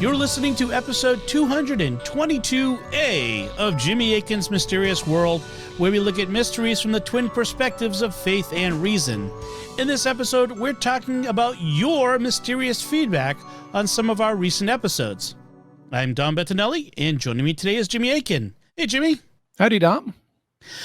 You're listening to episode 222A of Jimmy Akin's Mysterious World, where we look at mysteries from the twin perspectives of faith and reason. In this episode, we're talking about your mysterious feedback on some of our recent episodes. I'm Dom Bettinelli, and joining me today is Jimmy Akin. Hey, Jimmy. Howdy, Dom.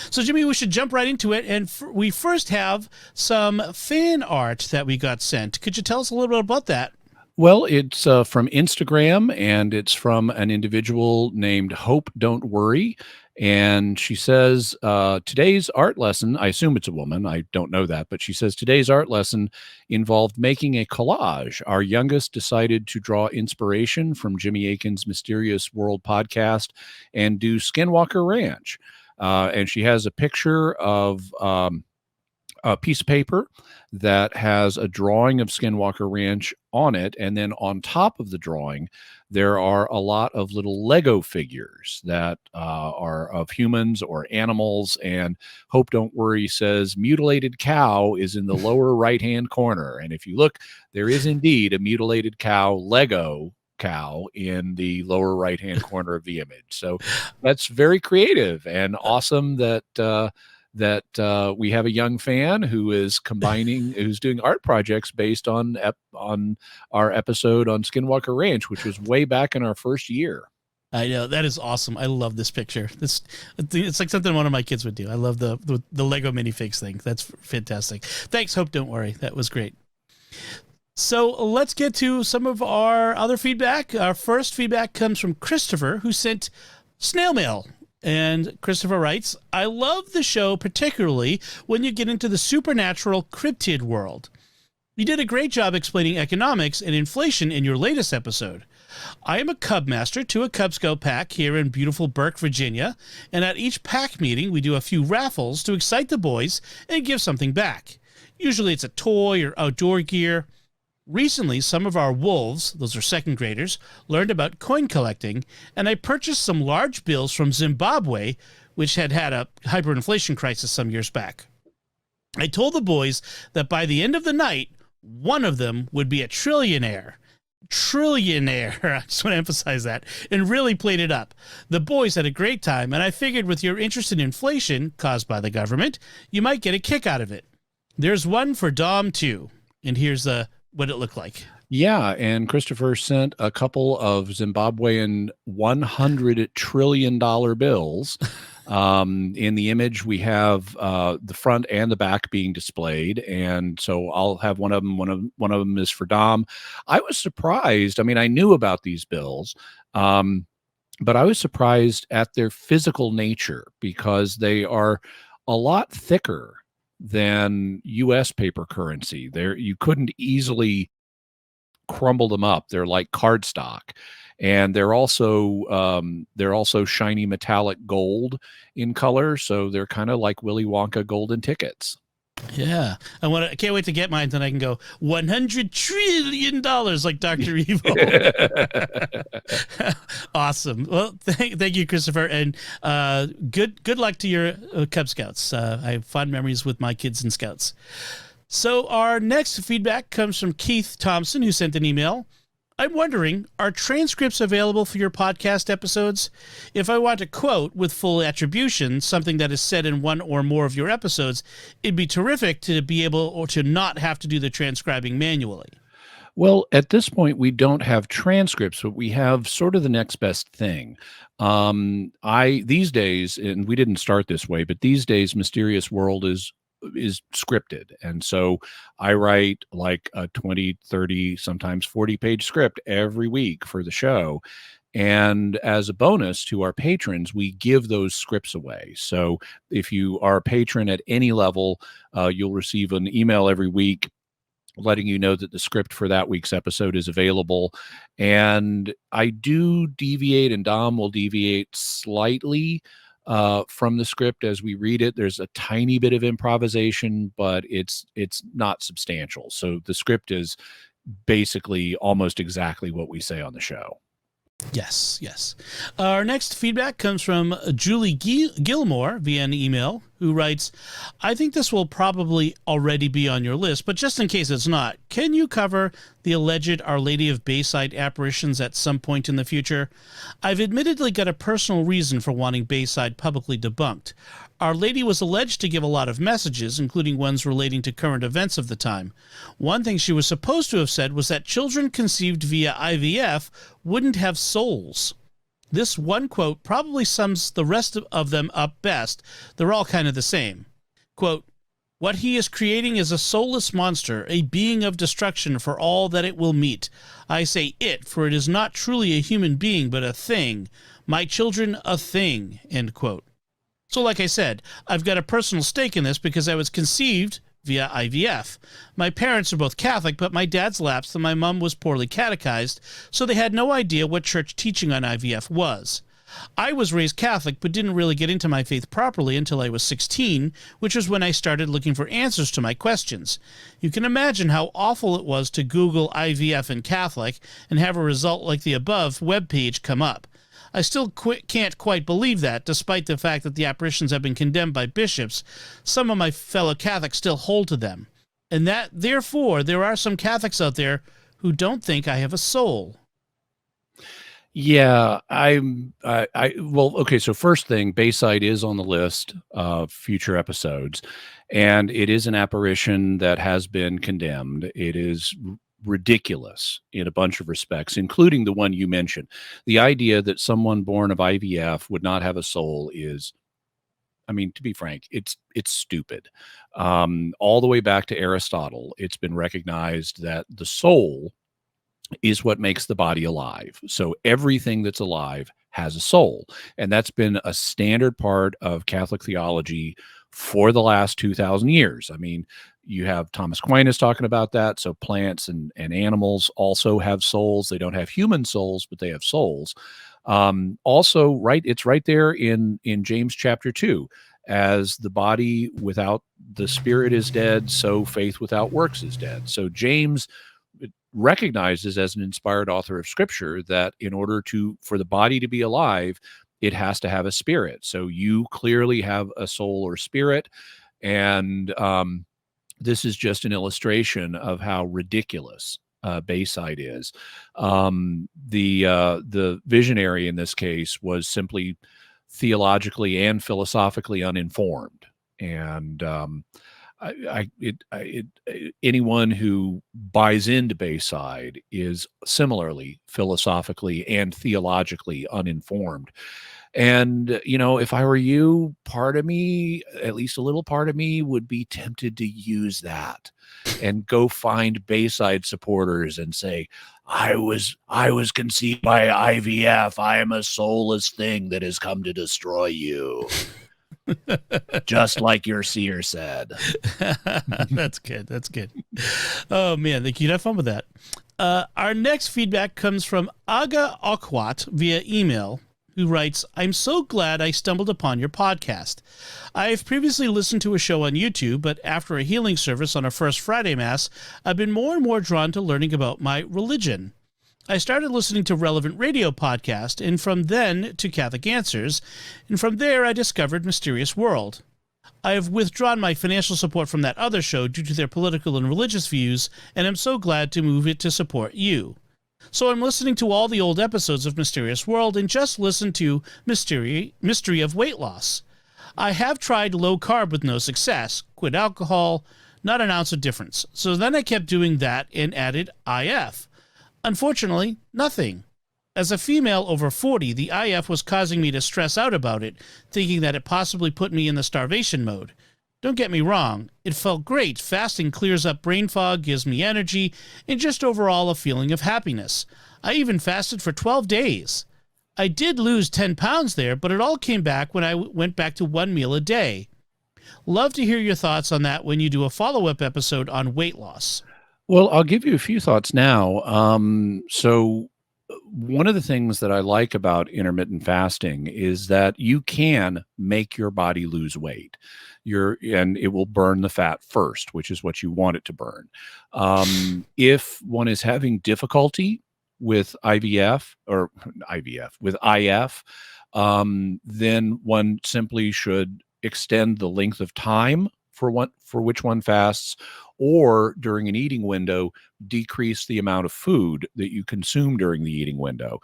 So, Jimmy, we should jump right into it, and we first have some fan art that we got sent. Could you tell us a little bit about that? Well, it's from Instagram, and it's from an individual named Hope Don't Worry. And she says, today's art lesson, I assume it's a woman, I don't know that, but she says today's art lesson involved making a collage. Our youngest decided to draw inspiration from Jimmy Akin's Mysterious World podcast and do Skinwalker Ranch. And she has a picture of a piece of paper that has a drawing of Skinwalker Ranch on it. And then on top of the drawing, there are a lot of little Lego figures that are of humans or animals. And Hope Don't Worry says mutilated cow is in the lower right-hand corner. And if you look, there is indeed a mutilated cow Lego cow in the lower right-hand corner of the image. So that's very creative and awesome that we have a young fan who is who's doing art projects based on our episode on Skinwalker Ranch, which was way back in our first year. I know, that is awesome. I love this picture. It's like something one of my kids would do. I love the Lego minifigs thing. That's fantastic. Thanks, Hope Don't Worry. That was great. So let's get to some of our other feedback. Our first feedback comes from Christopher, who sent snail mail. And Christopher writes, I love the show, particularly when you get into the supernatural cryptid world. You did a great job explaining economics and inflation in your latest episode. I am a Cub Master to a Cub Scout pack here in beautiful Burke, Virginia, and at each pack meeting we do a few raffles to excite the boys and give something back. Usually it's a toy or outdoor gear. Recently, some of our wolves, those are second graders, learned about coin collecting, and I purchased some large bills from Zimbabwe, which had a hyperinflation crisis some years back. I told the boys that by the end of the night, one of them would be a trillionaire. Trillionaire, I just want to emphasize that, and really played it up. The boys had a great time, and I figured with your interest in inflation caused by the government, you might get a kick out of it. There's one for Dom, too, and here's what it looked like. Yeah, and Christopher sent a couple of Zimbabwean $100 trillion bills. In the image, we have the front and the back being displayed, and so I'll have one of them. One of them is for Dom. I was surprised. I mean, I knew about these bills, but I was surprised at their physical nature because they are a lot thicker than U.S. paper currency. You couldn't easily crumble them up. They're like cardstock, and they're also shiny metallic gold in color. So they're kind of like Willy Wonka golden tickets. Yeah, I can't wait to get mine. Then I can go $100 trillion like Dr. Evil. Awesome. Well, thank you, Christopher, and good luck to your Cub Scouts. I have fond memories with my kids and Scouts. So our next feedback comes from Keith Thompson, who sent an email. I'm wondering, are transcripts available for your podcast episodes? If I want to quote with full attribution something that is said in one or more of your episodes, it'd be terrific to be able or to not have to do the transcribing manually. Well, at this point, we don't have transcripts, but we have sort of the next best thing. These days, and we didn't start this way, but these days, Mysterious World is scripted. And so I write like a 20, 30, sometimes 40-page script every week for the show. And as a bonus to our patrons, we give those scripts away. So if you are a patron at any level, you'll receive an email every week letting you know that the script for that week's episode is available. And I do deviate, and Dom will deviate slightly from the script as we read it. There's a tiny bit of improvisation, but it's not substantial. So the script is basically almost exactly what we say on the show. Yes. Our next feedback comes from Julie Gilmore via an email. who writes, I think this will probably already be on your list, but just in case it's not, can you cover the alleged Our Lady of Bayside apparitions at some point in the future? I've admittedly got a personal reason for wanting Bayside publicly debunked. Our Lady was alleged to give a lot of messages, including ones relating to current events of the time. One thing she was supposed to have said was that children conceived via IVF wouldn't have souls. This one quote probably sums the rest of them up best. They're all kind of the same. Quote, what he is creating is a soulless monster, a being of destruction for all that it will meet. I say it, for it is not truly a human being, but a thing. My children, a thing, end quote. So like I said, I've got a personal stake in this because I was conceived via IVF. My parents are both Catholic, but my dad's lapsed and my mom was poorly catechized, so they had no idea what church teaching on IVF was. I was raised Catholic, but didn't really get into my faith properly until I was 16, which was when I started looking for answers to my questions. You can imagine how awful it was to Google IVF and Catholic and have a result like the above webpage come up. I still can't quite believe that, despite the fact that the apparitions have been condemned by bishops. Some of my fellow Catholics still hold to them. And that, therefore, there are some Catholics out there who don't think I have a soul. Yeah, well, okay. So first thing, Bayside is on the list of future episodes, and it is an apparition that has been condemned. It is ridiculous in a bunch of respects, including the one you mentioned. The idea that someone born of IVF would not have a soul is, I mean, to be frank, it's stupid. All the way back to Aristotle, it's been recognized that the soul is what makes the body alive. So everything that's alive has a soul. And that's been a standard part of Catholic theology for the last 2,000 years. I mean, you have Thomas Aquinas talking about that. So plants and animals also have souls. They don't have human souls, but they have souls. Also, right, it's right there in James chapter 2. As the body without the spirit is dead, so faith without works is dead. So James recognizes, as an inspired author of scripture, that in order for the body to be alive, it has to have a spirit. So you clearly have a soul or spirit. And this is just an illustration of how ridiculous Bayside is. The visionary in this case was simply theologically and philosophically uninformed. And anyone who buys into Bayside is similarly philosophically and theologically uninformed. And, you know, if I were you, part of me, at least a little part of me, would be tempted to use that and go find Bayside supporters and say, I was conceived by IVF. I am a soulless thing that has come to destroy you. Just like your seer said. That's good. That's good. Oh, man. Thank you. Have fun with that. Our next feedback comes from Aga Okwat via email, who writes, I'm so glad I stumbled upon your podcast. I have previously listened to a show on YouTube, but after a healing service on a First Friday Mass, I've been more and more drawn to learning about my religion. I started listening to Relevant Radio podcast, and from then to Catholic Answers, and from there I discovered Mysterious World. I have withdrawn my financial support from that other show due to their political and religious views, and am so glad to move it to support you. So I'm listening to all the old episodes of Mysterious World and just listened to Mystery of Weight Loss. I have tried low carb with no success, quit alcohol, not an ounce of difference. So then I kept doing that and added IF. Unfortunately, nothing. As a female over 40, the IF was causing me to stress out about it, thinking that it possibly put me in the starvation mode. Don't get me wrong, it felt great. Fasting clears up brain fog, gives me energy, and just overall a feeling of happiness. I even fasted for 12 days. I did lose 10 pounds there, but it all came back when I went back to one meal a day. Love to hear your thoughts on that when you do a follow-up episode on weight loss. Well, I'll give you a few thoughts now. So one of the things that I like about intermittent fasting is that you can make your body lose weight. And it will burn the fat first, which is what you want it to burn. If one is having difficulty with IVF, with IF, then one simply should extend the length of time for which one fasts, or during an eating window, decrease the amount of food that you consume during the eating window.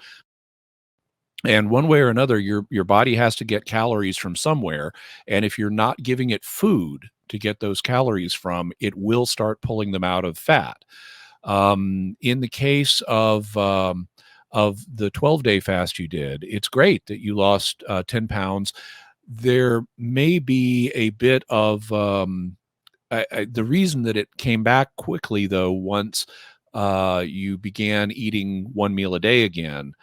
And one way or another, your body has to get calories from somewhere. And if you're not giving it food to get those calories from, it will start pulling them out of fat. In the case of the 12-day fast you did, it's great that you lost 10 pounds. There may be a bit of the reason that it came back quickly, though, once you began eating one meal a day again,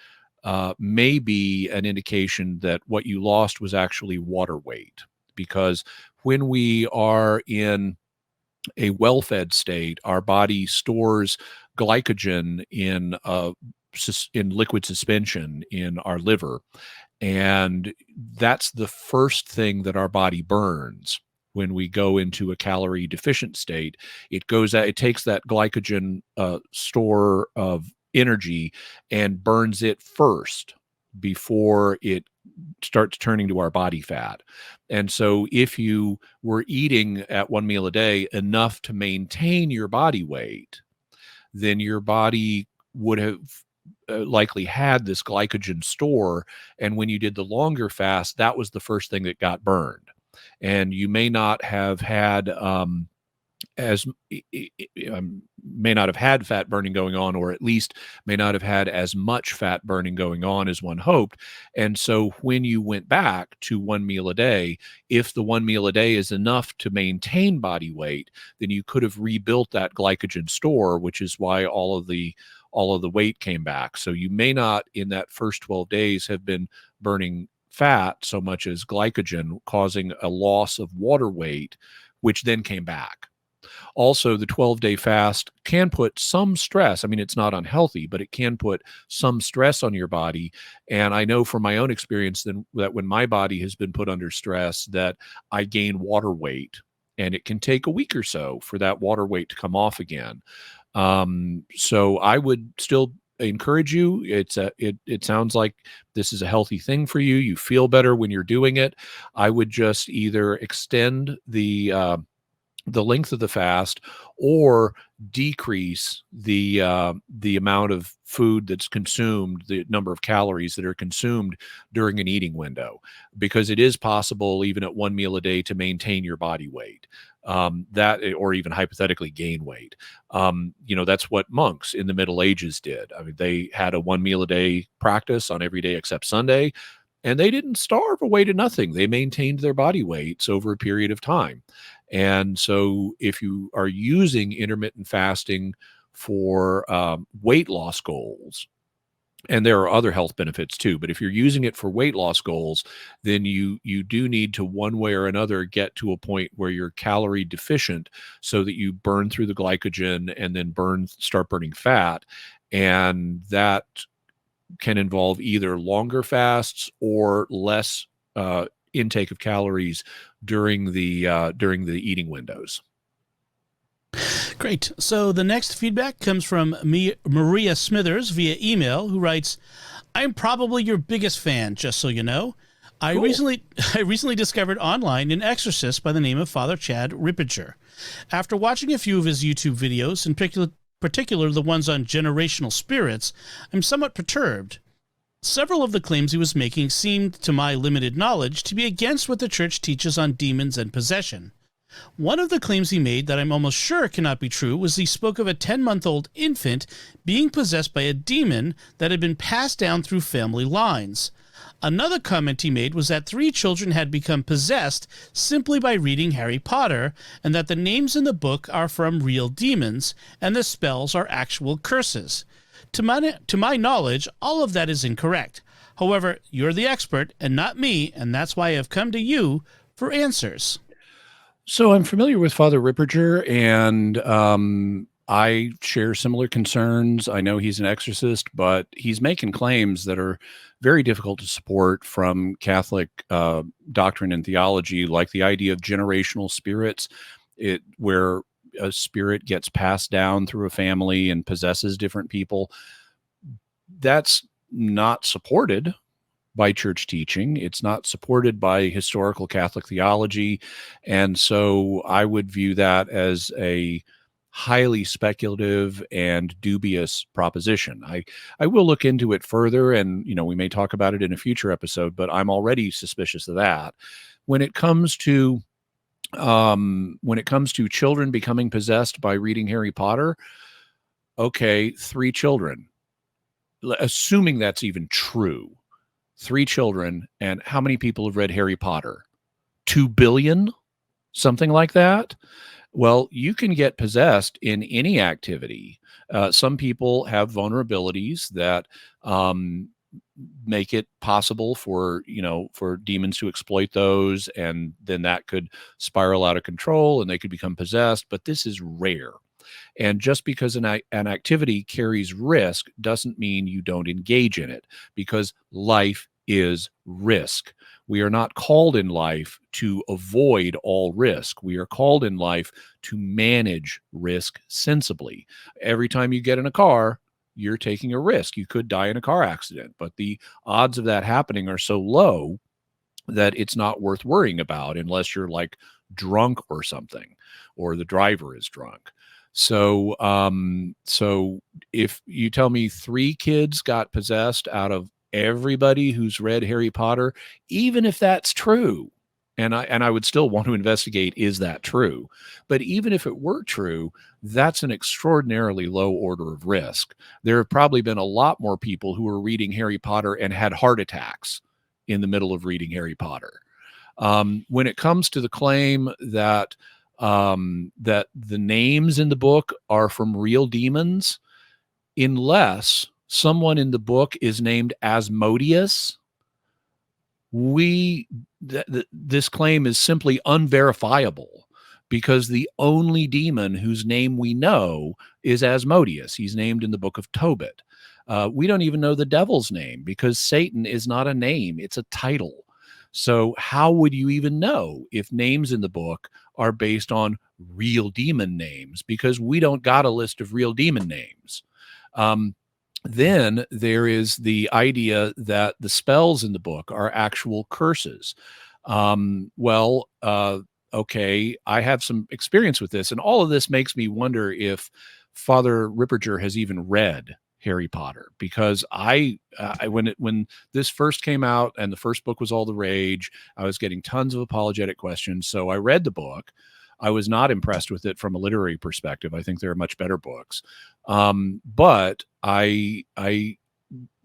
may be an indication that what you lost was actually water weight. Because when we are in a well-fed state, our body stores glycogen in liquid suspension in our liver, and that's the first thing that our body burns when we go into a calorie deficient state. It takes that glycogen store of energy and burns it first before it starts turning to our body fat. And so if you were eating at one meal a day enough to maintain your body weight, then your body would have likely had this glycogen store. And when you did the longer fast, that was the first thing that got burned. And you may not have had as may not have had fat burning going on, or at least may not have had as much fat burning going on as one hoped. And so when you went back to one meal a day, if the one meal a day is enough to maintain body weight, then you could have rebuilt that glycogen store, which is why all of the weight came back. So you may not in that first 12 days have been burning fat so much as glycogen, causing a loss of water weight, which then came back. Also, the 12-day fast can put some stress. I mean, it's not unhealthy, but it can put some stress on your body. And I know from my own experience that when my body has been put under stress, that I gain water weight, and it can take a week or so for that water weight to come off again. So I would still encourage you. It sounds like this is a healthy thing for you. You feel better when you're doing it. I would just either extend the length of the fast, or decrease the amount of food that's consumed, the number of calories that are consumed during an eating window, because it is possible even at one meal a day to maintain your body weight, or even hypothetically gain weight. That's what monks in the Middle Ages did. I mean, they had a one meal a day practice on every day except Sunday, and they didn't starve away to nothing. They maintained their body weights over a period of time. And so if you are using intermittent fasting for weight loss goals, and there are other health benefits too, but if you're using it for weight loss goals, then you do need to, one way or another, get to a point where you're calorie deficient so that you burn through the glycogen and then start burning fat. And that can involve either longer fasts or less intake of calories during the eating windows. Great. So the next feedback comes from Maria Smithers via email, who writes, "I'm probably your biggest fan, just so you know. I recently discovered online an exorcist by the name of Father Chad Rippinger. After watching a few of his YouTube videos, in particular the ones on generational spirits, I'm somewhat perturbed. Several of the claims he was making seemed, to my limited knowledge, to be against what the church teaches on demons and possession. One of the claims he made that I'm almost sure cannot be true was he spoke of a 10-month-old infant being possessed by a demon that had been passed down through family lines. Another comment he made was that 3 children had become possessed simply by reading Harry Potter, and that the names in the book are from real demons, and the spells are actual curses. To my knowledge, all of that is incorrect. However, you're the expert and not me, and that's why I have come to you for answers." So I'm familiar with Father Ripperger, and I share similar concerns. I know he's an exorcist, but he's making claims that are very difficult to support from Catholic doctrine and theology, like the idea of generational spirits, where a spirit gets passed down through a family and possesses different people. That's not supported by church teaching. It's not supported by historical Catholic theology. And so I would view that as a highly speculative and dubious proposition. I will look into it further, and we may talk about it in a future episode, but I'm already suspicious of that. When it comes to children becoming possessed by reading Harry Potter, okay, 3 children, assuming that's even true. 3 children, and how many people have read Harry Potter? 2 billion? Something like that? Well, you can get possessed in any activity. Some people have vulnerabilities that make it possible for demons to exploit those, and then that could spiral out of control and they could become possessed. But this is rare. And just because an activity carries risk doesn't mean you don't engage in it, because life is risk. We are not called in life to avoid all risk. We are called in life to manage risk sensibly. Every time you get in a car, you're taking a risk. You could die in a car accident, but the odds of that happening are so low that it's not worth worrying about unless you're like drunk or something, or the driver is drunk. So, so if you tell me 3 kids got possessed out of everybody who's read Harry Potter, even if that's true, and I would still want to investigate, is that true? But even if it were true, that's an extraordinarily low order of risk. There have probably been a lot more people who were reading Harry Potter and had heart attacks in the middle of reading Harry Potter. When it comes to the claim that that the names in the book are from real demons, unless someone in the book is named Asmodeus, this claim is simply unverifiable, because the only demon whose name we know is Asmodeus. He's named in the book of Tobit. We don't even know the devil's name, because Satan is not a name, it's a title. So how would you even know if names in the book are based on real demon names? Because we don't got a list of real demon names. Then there is the idea that the spells in the book are actual curses. Okay, I have some experience with this, and all of this makes me wonder if Father Ripperger has even read Harry Potter, because when this first came out and the first book was all the rage, I was getting tons of apologetic questions. So I read the book. I was not impressed with it from a literary perspective. I think there are much better books. But I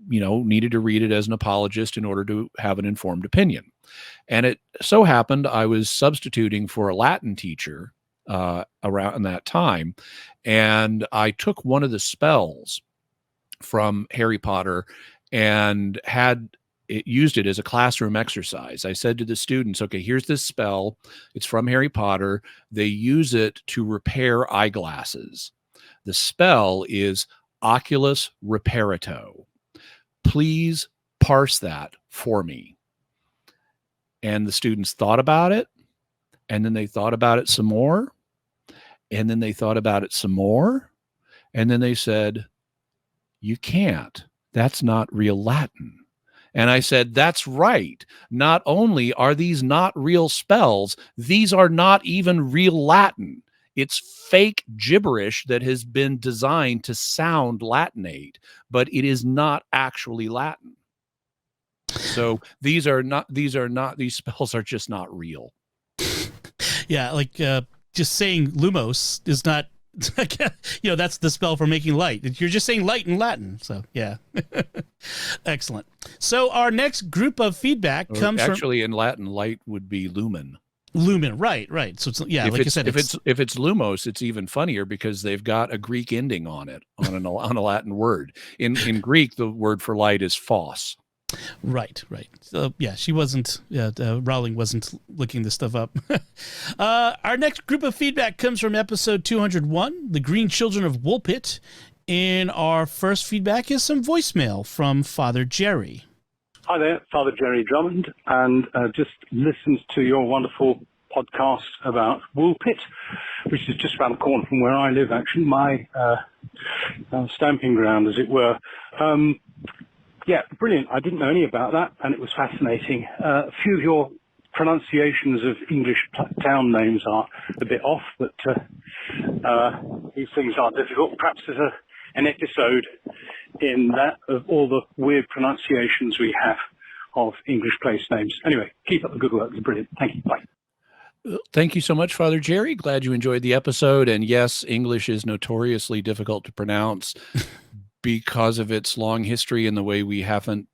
needed to read it as an apologist in order to have an informed opinion. And it so happened I was substituting for a Latin teacher around that time, and I took one of the spells from Harry Potter and used it as a classroom exercise. I said to the students, okay, here's this spell. It's from Harry Potter. They use it to repair eyeglasses. The spell is Oculus Reparato. Please parse that for me. And the students thought about it, and then they thought about it some more, and then they thought about it some more, and then they said, you can't. That's not real Latin. And I said, that's right. Not only are these not real spells, these are not even real Latin. It's fake gibberish that has been designed to sound Latinate, but it is not actually Latin. So these spells are just not real. Yeah, like just saying lumos is not, that's the spell for making light. You're just saying light in Latin. So, yeah. Excellent. So our next group of feedback comes actually in Latin, light would be lumen. Lumen, right. So it's, yeah, like I said, if it's lumos, it's even funnier because they've got a Greek ending on it, on a Latin word. In Greek, the word for light is phos. Right. So, yeah, Rowling wasn't looking this stuff up. Our next group of feedback comes from episode 201, The Green Children of Woolpit. And our first feedback is some voicemail from Father Jerry. Hi there, Father Jerry Drummond, and just listened to your wonderful podcast about Woolpit, which is just around the corner from where I live, actually, my stamping ground, as it were. Yeah, brilliant. I didn't know any about that, and it was fascinating. A few of your pronunciations of English town names are a bit off, but these things are difficult. Perhaps there's an episode in that of all the weird pronunciations we have of English place names. Anyway, keep up the good work. It's brilliant. Thank you. Bye. Thank you so much, Father Jerry. Glad you enjoyed the episode. And yes, English is notoriously difficult to pronounce because of its long history and the way we haven't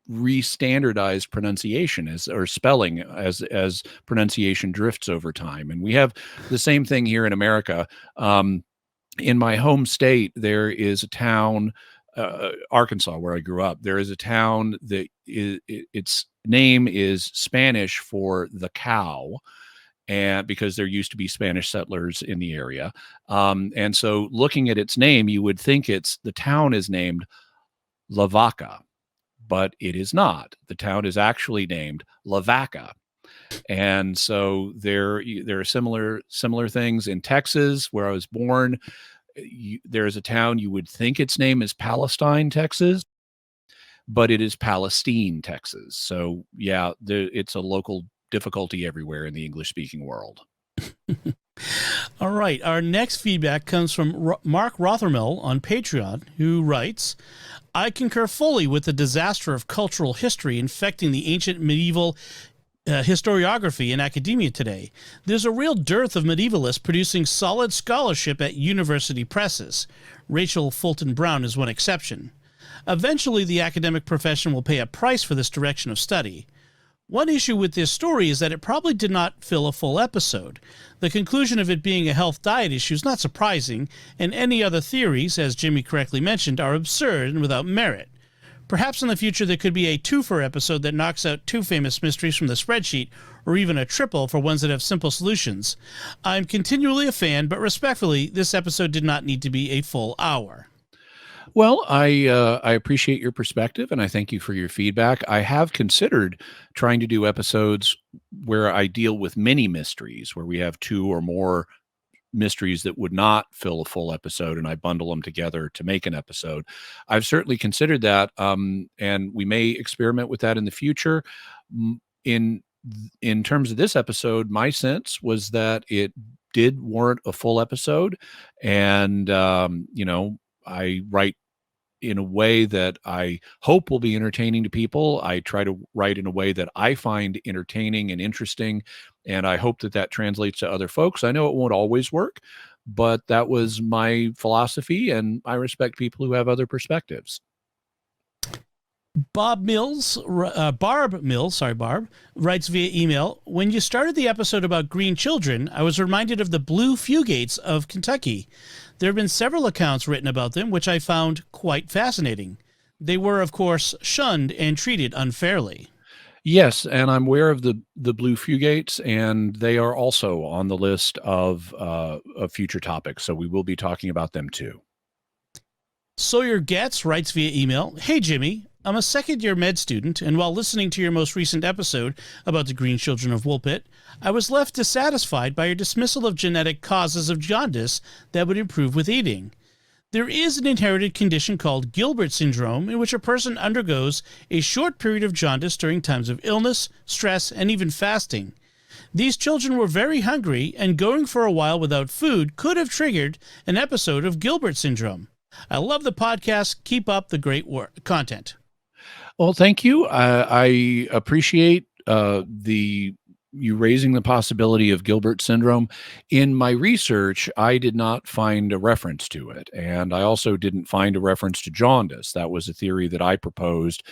re-standardized pronunciation or spelling as pronunciation drifts over time. And we have the same thing here in America. In my home state, there is a town, Arkansas, where I grew up. There is a town that its name is Spanish for the cow, and because there used to be Spanish settlers in the area. And so looking at its name, you would think the town is named La Vaca, but it is not. The town is actually named La Vaca. And so there are similar things in Texas, where I was born. There is a town, you would think its name is Palestine, Texas, but it is Palestine, Texas. So yeah, it's a local difficulty everywhere in the English-speaking world. All right. Our next feedback comes from Mark Rothermel on Patreon, who writes, I concur fully with the disaster of cultural history infecting the ancient medieval historiography in academia today. There's a real dearth of medievalists producing solid scholarship at university presses. Rachel Fulton Brown is one exception. Eventually, the academic profession will pay a price for this direction of study. One issue with this story is that it probably did not fill a full episode. The conclusion of it being a health diet issue is not surprising, and any other theories, as Jimmy correctly mentioned, are absurd and without merit. Perhaps in the future there could be a twofer episode that knocks out two famous mysteries from the spreadsheet, or even a triple for ones that have simple solutions. I'm continually a fan, but respectfully, this episode did not need to be a full hour. Well, I appreciate your perspective, and I thank you for your feedback. I have considered trying to do episodes where I deal with many mysteries, where we have two or more mysteries that would not fill a full episode, and I bundle them together to make an episode. I've certainly considered that, and we may experiment with that in the future. In terms of this episode, my sense was that it did warrant a full episode, and I write in a way that I hope will be entertaining to people. I try to write in a way that I find entertaining and interesting, and I hope that translates to other folks. I know it won't always work, but that was my philosophy, and I respect people who have other perspectives. Barb Mills, writes via email, when you started the episode about green children, I was reminded of the blue fugates of Kentucky. There have been several accounts written about them, which I found quite fascinating. They were, of course, shunned and treated unfairly. Yes, and I'm aware of the blue fugates, and they are also on the list of future topics, so we will be talking about them too. Sawyer Getz writes via email, Hey Jimmy, I'm a second-year med student, and while listening to your most recent episode about the Green Children of Woolpit, I was left dissatisfied by your dismissal of genetic causes of jaundice that would improve with eating. There is an inherited condition called Gilbert syndrome in which a person undergoes a short period of jaundice during times of illness, stress, and even fasting. These children were very hungry, and going for a while without food could have triggered an episode of Gilbert syndrome. I love the podcast. Keep up the great content. Well, thank you. I appreciate you raising the possibility of Gilbert syndrome. In my research, I did not find a reference to it, and I also didn't find a reference to jaundice. That was a theory that I proposed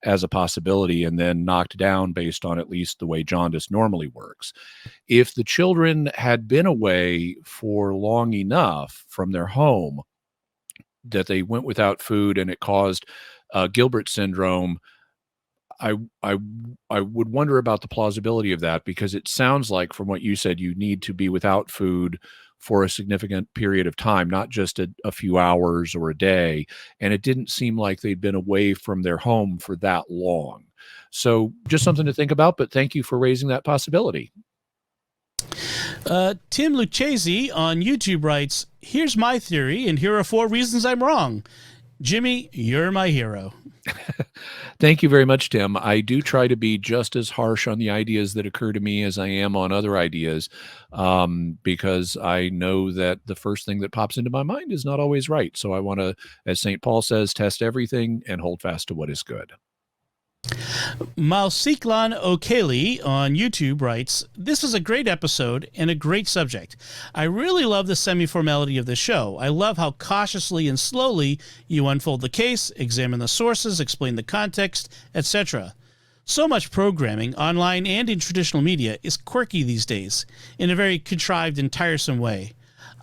as a possibility and then knocked down based on at least the way jaundice normally works. If the children had been away for long enough from their home that they went without food and it caused Gilbert syndrome, I would wonder about the plausibility of that, because it sounds like, from what you said, you need to be without food for a significant period of time, not just a few hours or a day. And it didn't seem like they'd been away from their home for that long. So just something to think about, but thank you for raising that possibility. Tim Lucchese on YouTube writes, Here's my theory, and here are 4 reasons I'm wrong. Jimmy, you're my hero. Thank you very much, Tim. I do try to be just as harsh on the ideas that occur to me as I am on other ideas, because I know that the first thing that pops into my mind is not always right. So I want to, as St. Paul says, test everything and hold fast to what is good. Mausiklan O'Kaley on YouTube writes, "This is a great episode and a great subject. I really love the semi-formality of the show. I love how cautiously and slowly you unfold the case, examine the sources, explain the context, etc. So much programming, online and in traditional media, is quirky these days, in a very contrived and tiresome way.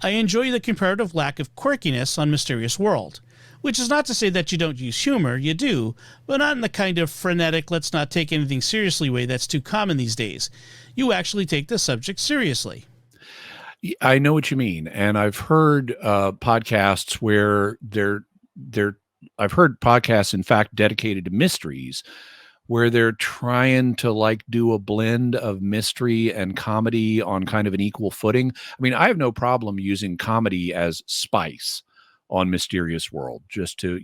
I enjoy the comparative lack of quirkiness on Mysterious World. Which is not to say that you don't use humor, you do, but not in the kind of frenetic, let's not take anything seriously way that's too common these days. You actually take the subject seriously." I know what you mean, and I've heard podcasts where I've heard podcasts, in fact, dedicated to mysteries, where they're trying to like do a blend of mystery and comedy on kind of an equal footing. I mean, I have no problem using comedy as spice on Mysterious World, just to,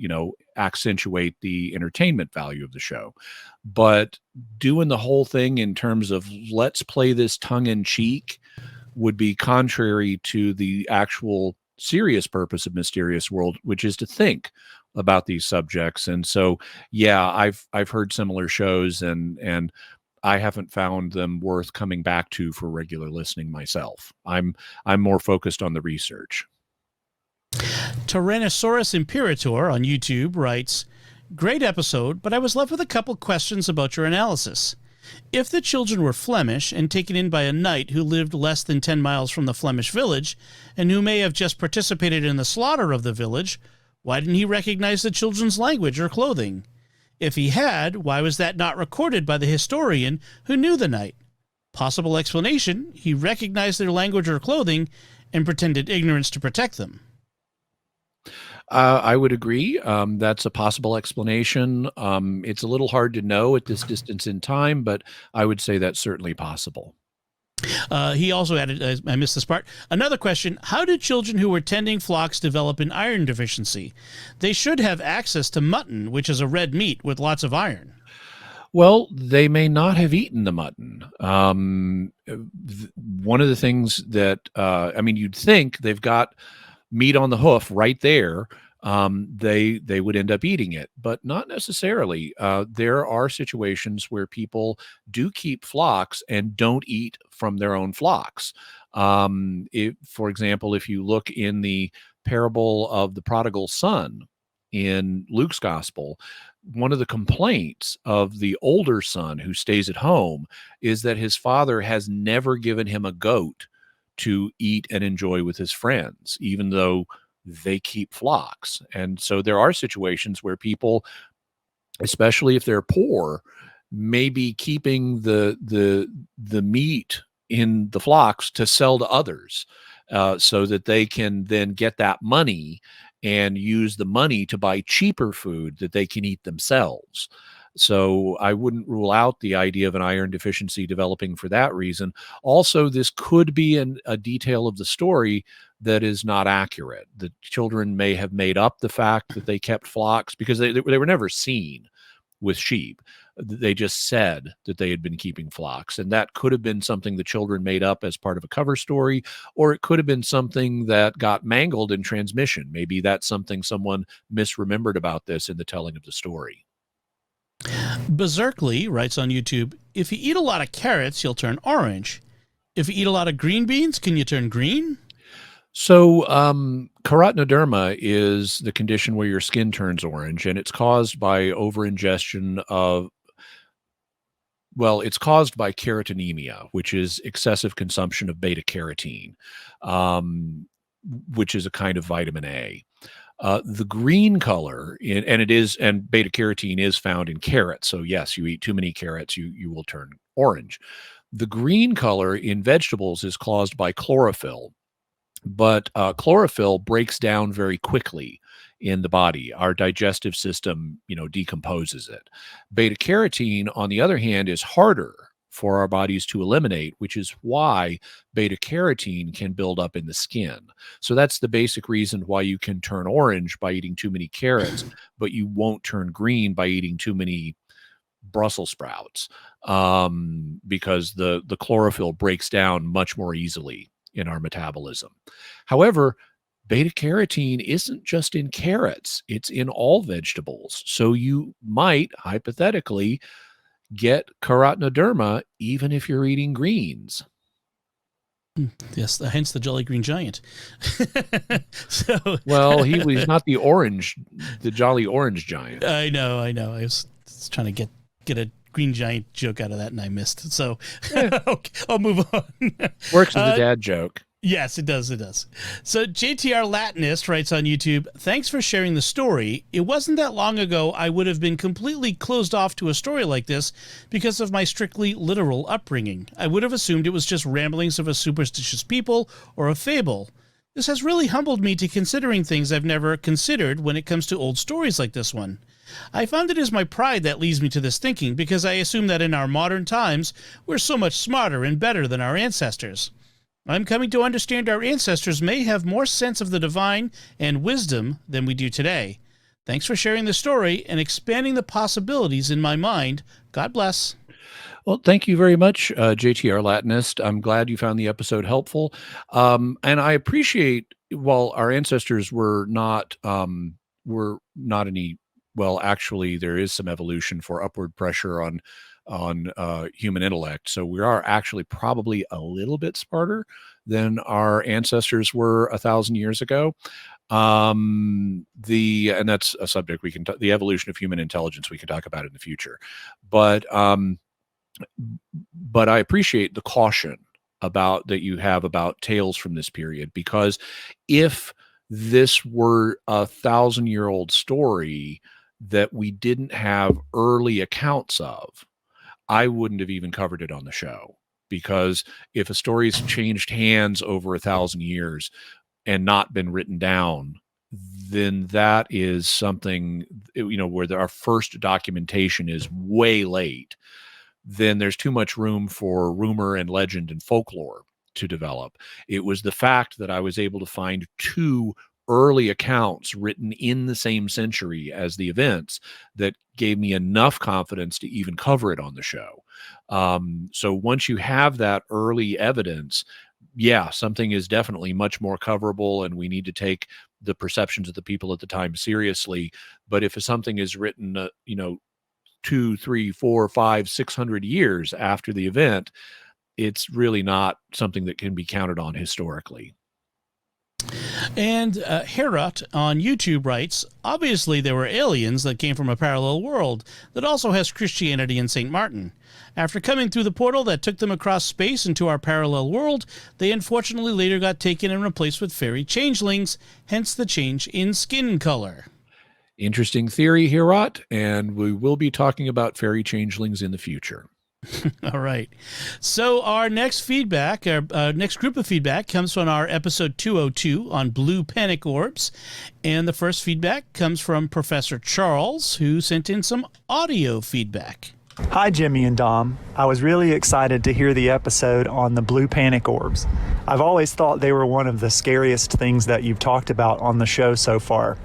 accentuate the entertainment value of the show. But doing the whole thing in terms of let's play this tongue in cheek would be contrary to the actual serious purpose of Mysterious World, which is to think about these subjects. And so, yeah, I've heard similar shows, and I haven't found them worth coming back to for regular listening myself. I'm more focused on the research. Tyrannosaurus Imperator on YouTube writes, "Great episode, but I was left with a couple questions about your analysis. If the children were Flemish and taken in by a knight who lived less than 10 miles from the Flemish village, and who may have just participated in the slaughter of the village, why didn't he recognize the children's language or clothing? If he had, why was that not recorded by the historian who knew the knight? Possible explanation, he recognized their language or clothing and pretended ignorance to protect them." I would agree. That's a possible explanation. It's a little hard to know at this distance in time, but I would say that's certainly possible. He also added, I missed this part, another question: how do children who were tending flocks develop an iron deficiency? They should have access to mutton, which is a red meat with lots of iron. Well, they may not have eaten the mutton. One of the things that, you'd think they've got meat on the hoof right there. They would end up eating it, but not necessarily. There are situations where people do keep flocks and don't eat from their own flocks. For example, if you look in the parable of the prodigal son in Luke's gospel, one of the complaints of the older son who stays at home is that his father has never given him a goat to eat and enjoy with his friends, even though they keep flocks. And so there are situations where people, especially if they're poor, may be keeping the meat in the flocks to sell to others, so that they can then get that money and use the money to buy cheaper food that they can eat themselves. So I wouldn't rule out the idea of an iron deficiency developing for that reason. Also, this could be a detail of the story that is not accurate. The children may have made up the fact that they kept flocks because they were never seen with sheep. They just said that they had been keeping flocks, and that could have been something the children made up as part of a cover story, or it could have been something that got mangled in transmission. Maybe that's something someone misremembered about this in the telling of the story. Berserkly writes on YouTube, "If you eat a lot of carrots, you'll turn orange. If you eat a lot of green beans, can you turn green?" So, carotenoderma is the condition where your skin turns orange, and it's caused by overingestion of, it's caused by carotenemia, which is excessive consumption of beta carotene, which is a kind of vitamin A. The green color, and beta carotene is found in carrots. So yes, you eat too many carrots, you will turn orange. The green color in vegetables is caused by chlorophyll, but chlorophyll breaks down very quickly in the body. Our digestive system, decomposes it. Beta carotene, on the other hand, is harder for our bodies to eliminate, which is why beta carotene can build up in the skin. So that's the basic reason why you can turn orange by eating too many carrots, but you won't turn green by eating too many Brussels sprouts, because the chlorophyll breaks down much more easily in our metabolism. However, beta carotene isn't just in carrots, it's in all vegetables. So you might hypothetically get carotenoderma even if you're eating greens. Yes, hence the Jolly Green Giant. Well, he's not the Jolly Orange Giant. I know. I was trying to get a Green Giant joke out of that, and I missed. So okay, I'll move on. Works as a dad joke. Yes, it does. So JTR Latinist writes on YouTube, thanks for sharing the story. It wasn't that long ago I would have been completely closed off to a story like this because of my strictly literal upbringing. I would have assumed it was just ramblings of a superstitious people or a fable. This has really humbled me to considering things I've never considered when it comes to old stories like this one. I found it is my pride that leads me to this thinking because I assume that in our modern times, we're so much smarter and better than our ancestors. I'm coming to understand our ancestors may have more sense of the divine and wisdom than we do today. Thanks for sharing the story and expanding the possibilities in my mind. God bless. Well, thank you very much, JTR Latinist. I'm glad you found the episode helpful. And I appreciate, while our ancestors were not any, well, actually, there is some evolution for upward pressure on human intellect. So we are actually probably a little bit smarter than our ancestors were 1,000 years ago. And that's a subject we can the evolution of human intelligence we can talk about in the future. But I appreciate the caution that you have about tales from this period, because if this were 1,000-year-old story that we didn't have early accounts of, I wouldn't have even covered it on the show, because if a story's changed hands over 1,000 years and not been written down, then that is something, where our first documentation is way late. Then there's too much room for rumor and legend and folklore to develop. It was the fact that I was able to find 2 early accounts written in the same century as the events that gave me enough confidence to even cover it on the show. So once you have that early evidence, yeah, something is definitely much more coverable, and we need to take the perceptions of the people at the time seriously. But if something is written, 2, 3, 4, 5, 600 years after the event, it's really not something that can be counted on historically. And Herat on YouTube writes, obviously there were aliens that came from a parallel world that also has Christianity and St. Martin. After coming through the portal that took them across space into our parallel world, they unfortunately later got taken and replaced with fairy changelings, hence the change in skin color. Interesting theory, Herat, and we will be talking about fairy changelings in the future. All right. So our next feedback, our next group of feedback comes from our episode 202 on blue panic orbs. And the first feedback comes from Professor Charles, who sent in some audio feedback. Hi, Jimmy and Dom. I was really excited to hear the episode on the blue panic orbs. I've always thought they were one of the scariest things that you've talked about on the show so far.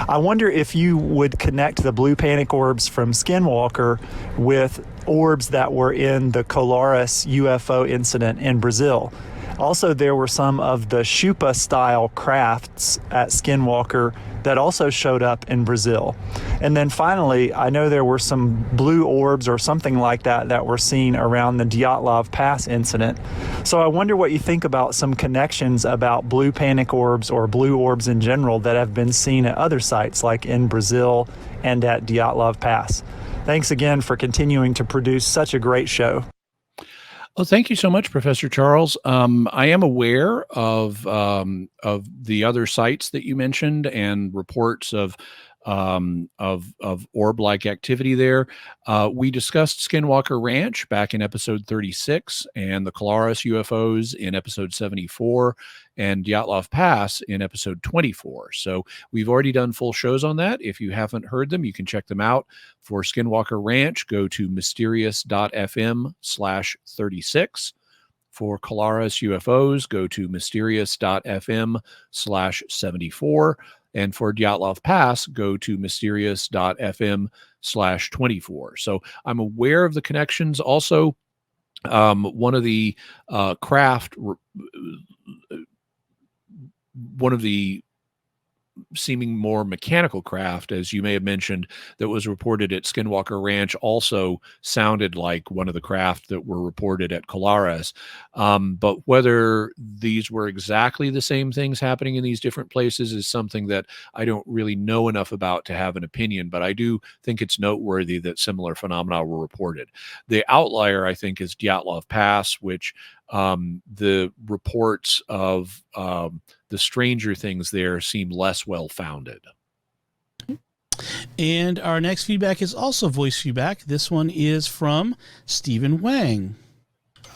I wonder if you would connect the blue panic orbs from Skinwalker with orbs that were in the Colares UFO incident in Brazil. Also, there were some of the Chupa-style crafts at Skinwalker that also showed up in Brazil. And then finally, I know there were some blue orbs or something like that were seen around the Dyatlov Pass incident. So I wonder what you think about some connections about blue panic orbs or blue orbs in general that have been seen at other sites like in Brazil and at Dyatlov Pass. Thanks again for continuing to produce such a great show. Well, thank you so much, Professor Charles. I am aware of the other sites that you mentioned and reports of of orb-like activity there. We discussed Skinwalker Ranch back in episode 36 and the Colares UFOs in episode 74 and Dyatlov Pass in episode 24. So we've already done full shows on that. If you haven't heard them, you can check them out. For Skinwalker Ranch, go to mysterious.fm/36. For Colares UFOs, go to mysterious.fm/74. And for Dyatlov Pass, go to mysterious.fm/24. So I'm aware of the connections. Also, one of the seeming more mechanical craft, as you may have mentioned, that was reported at Skinwalker Ranch also sounded like one of the craft that were reported at Colares. But whether these were exactly the same things happening in these different places is something that I don't really know enough about to have an opinion, but I do think it's noteworthy that similar phenomena were reported. The outlier, I think, is Dyatlov Pass, which the reports of the stranger things there seem less well-founded. And our next feedback is also voice feedback. This one is from Stephen Wang.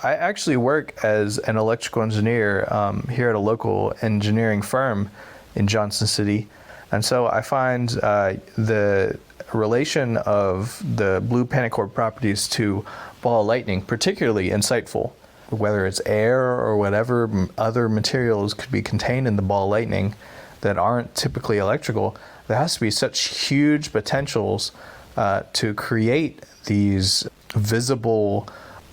I actually work as an electrical engineer here at a local engineering firm in Johnson City. And so I find the relation of the blue Panic Orb properties to ball lightning particularly insightful. Whether it's air or whatever other materials could be contained in the ball lightning that aren't typically electrical, there has to be such huge potentials to create these visible,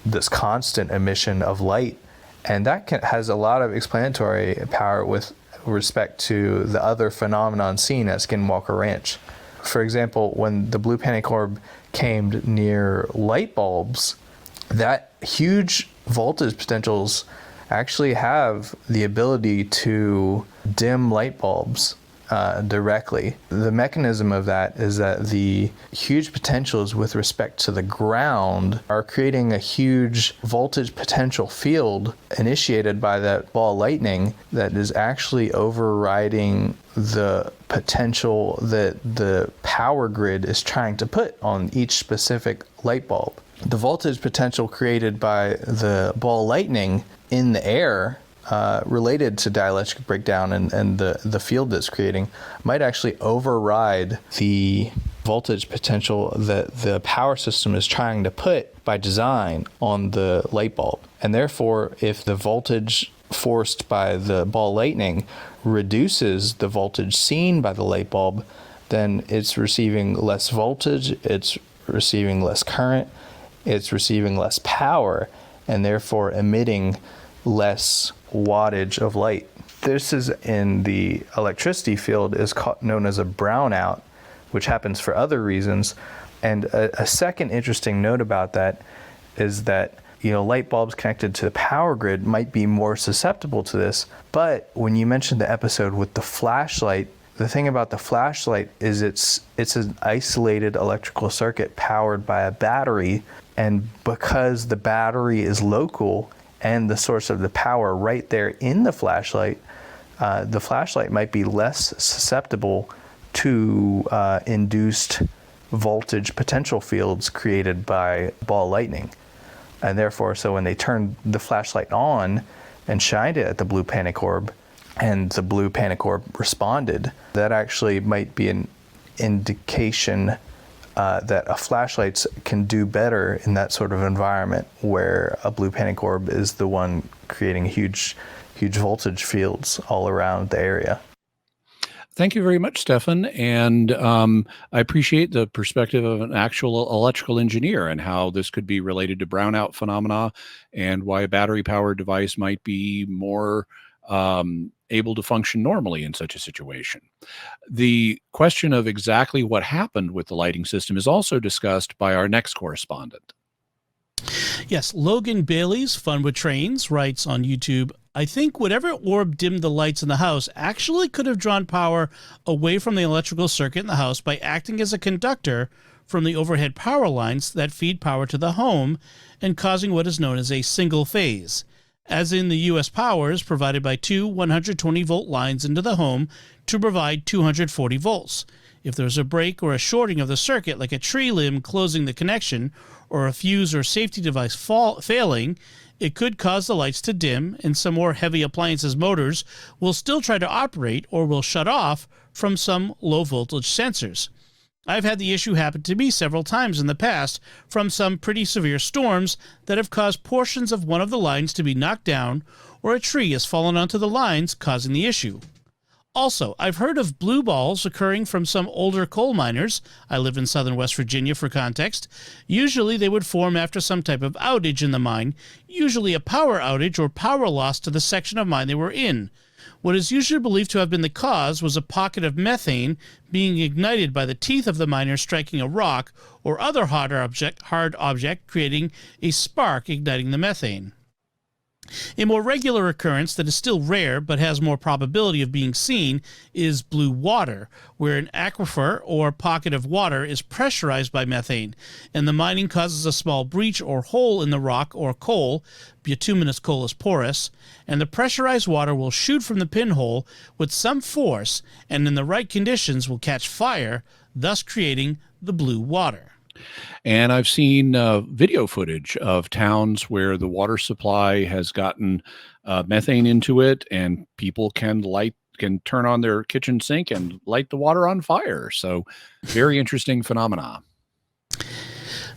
this constant emission of light. And that has a lot of explanatory power with respect to the other phenomenon seen at Skinwalker Ranch. For example, when the blue Panic Orb came near light bulbs, that huge voltage potentials actually have the ability to dim light bulbs directly. The mechanism of that is that the huge potentials with respect to the ground are creating a huge voltage potential field initiated by that ball lightning that is actually overriding the potential that the power grid is trying to put on each specific light bulb. The voltage potential created by the ball lightning in the air related to dielectric breakdown and the field that's creating might actually override the voltage potential that the power system is trying to put by design on the light bulb. And therefore, if the voltage forced by the ball lightning reduces the voltage seen by the light bulb, then it's receiving less voltage, it's receiving less current, it's receiving less power, and therefore emitting less wattage of light. This is in the electricity field is known as a brownout, which happens for other reasons. And a second interesting note about that is that light bulbs connected to the power grid might be more susceptible to this. But when you mentioned the episode with the flashlight, the thing about the flashlight is it's an isolated electrical circuit powered by a battery. And because the battery is local and the source of the power right there in the flashlight might be less susceptible to induced voltage potential fields created by ball lightning. And therefore, so when they turned the flashlight on and shined it at the blue Panic Orb, and the blue Panic Orb responded, that actually might be an indication that a flashlight can do better in that sort of environment where a blue Panic Orb is the one creating huge voltage fields all around the area. Thank you very much, Stefan. And I appreciate the perspective of an actual electrical engineer and how this could be related to brownout phenomena and why a battery-powered device might be more able to function normally in such a situation. The question of exactly what happened with the lighting system is also discussed by our next correspondent. Yes, Logan Bailey's Fun with Trains writes on YouTube, I think whatever orb dimmed the lights in the house actually could have drawn power away from the electrical circuit in the house by acting as a conductor from the overhead power lines that feed power to the home and causing what is known as a single phase, as in the U.S. powers provided by two 120-volt lines into the home to provide 240 volts. If there's a break or a shorting of the circuit, like a tree limb closing the connection or a fuse or safety device failing, it could cause the lights to dim, and some more heavy appliances motors will still try to operate or will shut off from some low voltage sensors. I've had the issue happen to me several times in the past from some pretty severe storms that have caused portions of one of the lines to be knocked down, or a tree has fallen onto the lines, causing the issue. Also, I've heard of blue balls occurring from some older coal miners. I live in southern West Virginia for context. Usually they would form after some type of outage in the mine, usually a power outage or power loss to the section of mine they were in. What is usually believed to have been the cause was a pocket of methane being ignited by the teeth of the miner striking a rock or other hard object, creating a spark igniting the methane. A more regular occurrence that is still rare but has more probability of being seen is blue water, where an aquifer or pocket of water is pressurized by methane, and the mining causes a small breach or hole in the rock or coal, bituminous coal is porous, and the pressurized water will shoot from the pinhole with some force and in the right conditions will catch fire, thus creating the blue water. And I've seen video footage of towns where the water supply has gotten methane into it, and people can turn on their kitchen sink and light the water on fire. So, very interesting phenomena.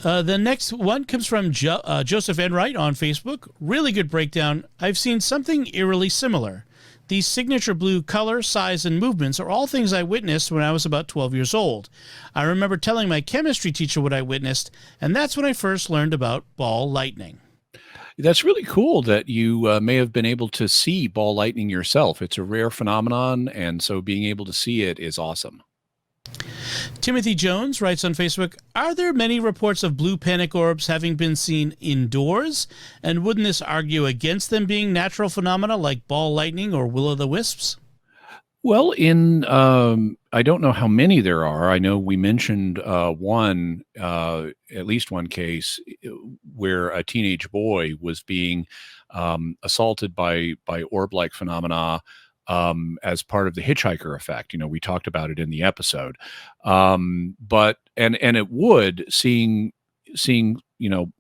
The next one comes from Joseph Enright on Facebook. Really good breakdown. I've seen something eerily similar. These signature blue color, size, and movements are all things I witnessed when I was about 12 years old. I remember telling my chemistry teacher what I witnessed, and that's when I first learned about ball lightning. That's really cool that you may have been able to see ball lightning yourself. It's a rare phenomenon, and so being able to see it is awesome. Timothy Jones writes on Facebook, are there many reports of blue panic orbs having been seen indoors? And wouldn't this argue against them being natural phenomena like ball lightning or will-o'-the-wisps? Well, I don't know how many there are. I know we mentioned at least one case where a teenage boy was being assaulted by orb-like phenomena as part of the hitchhiker effect. You know, we talked about it in the episode. But it would seeing, you know,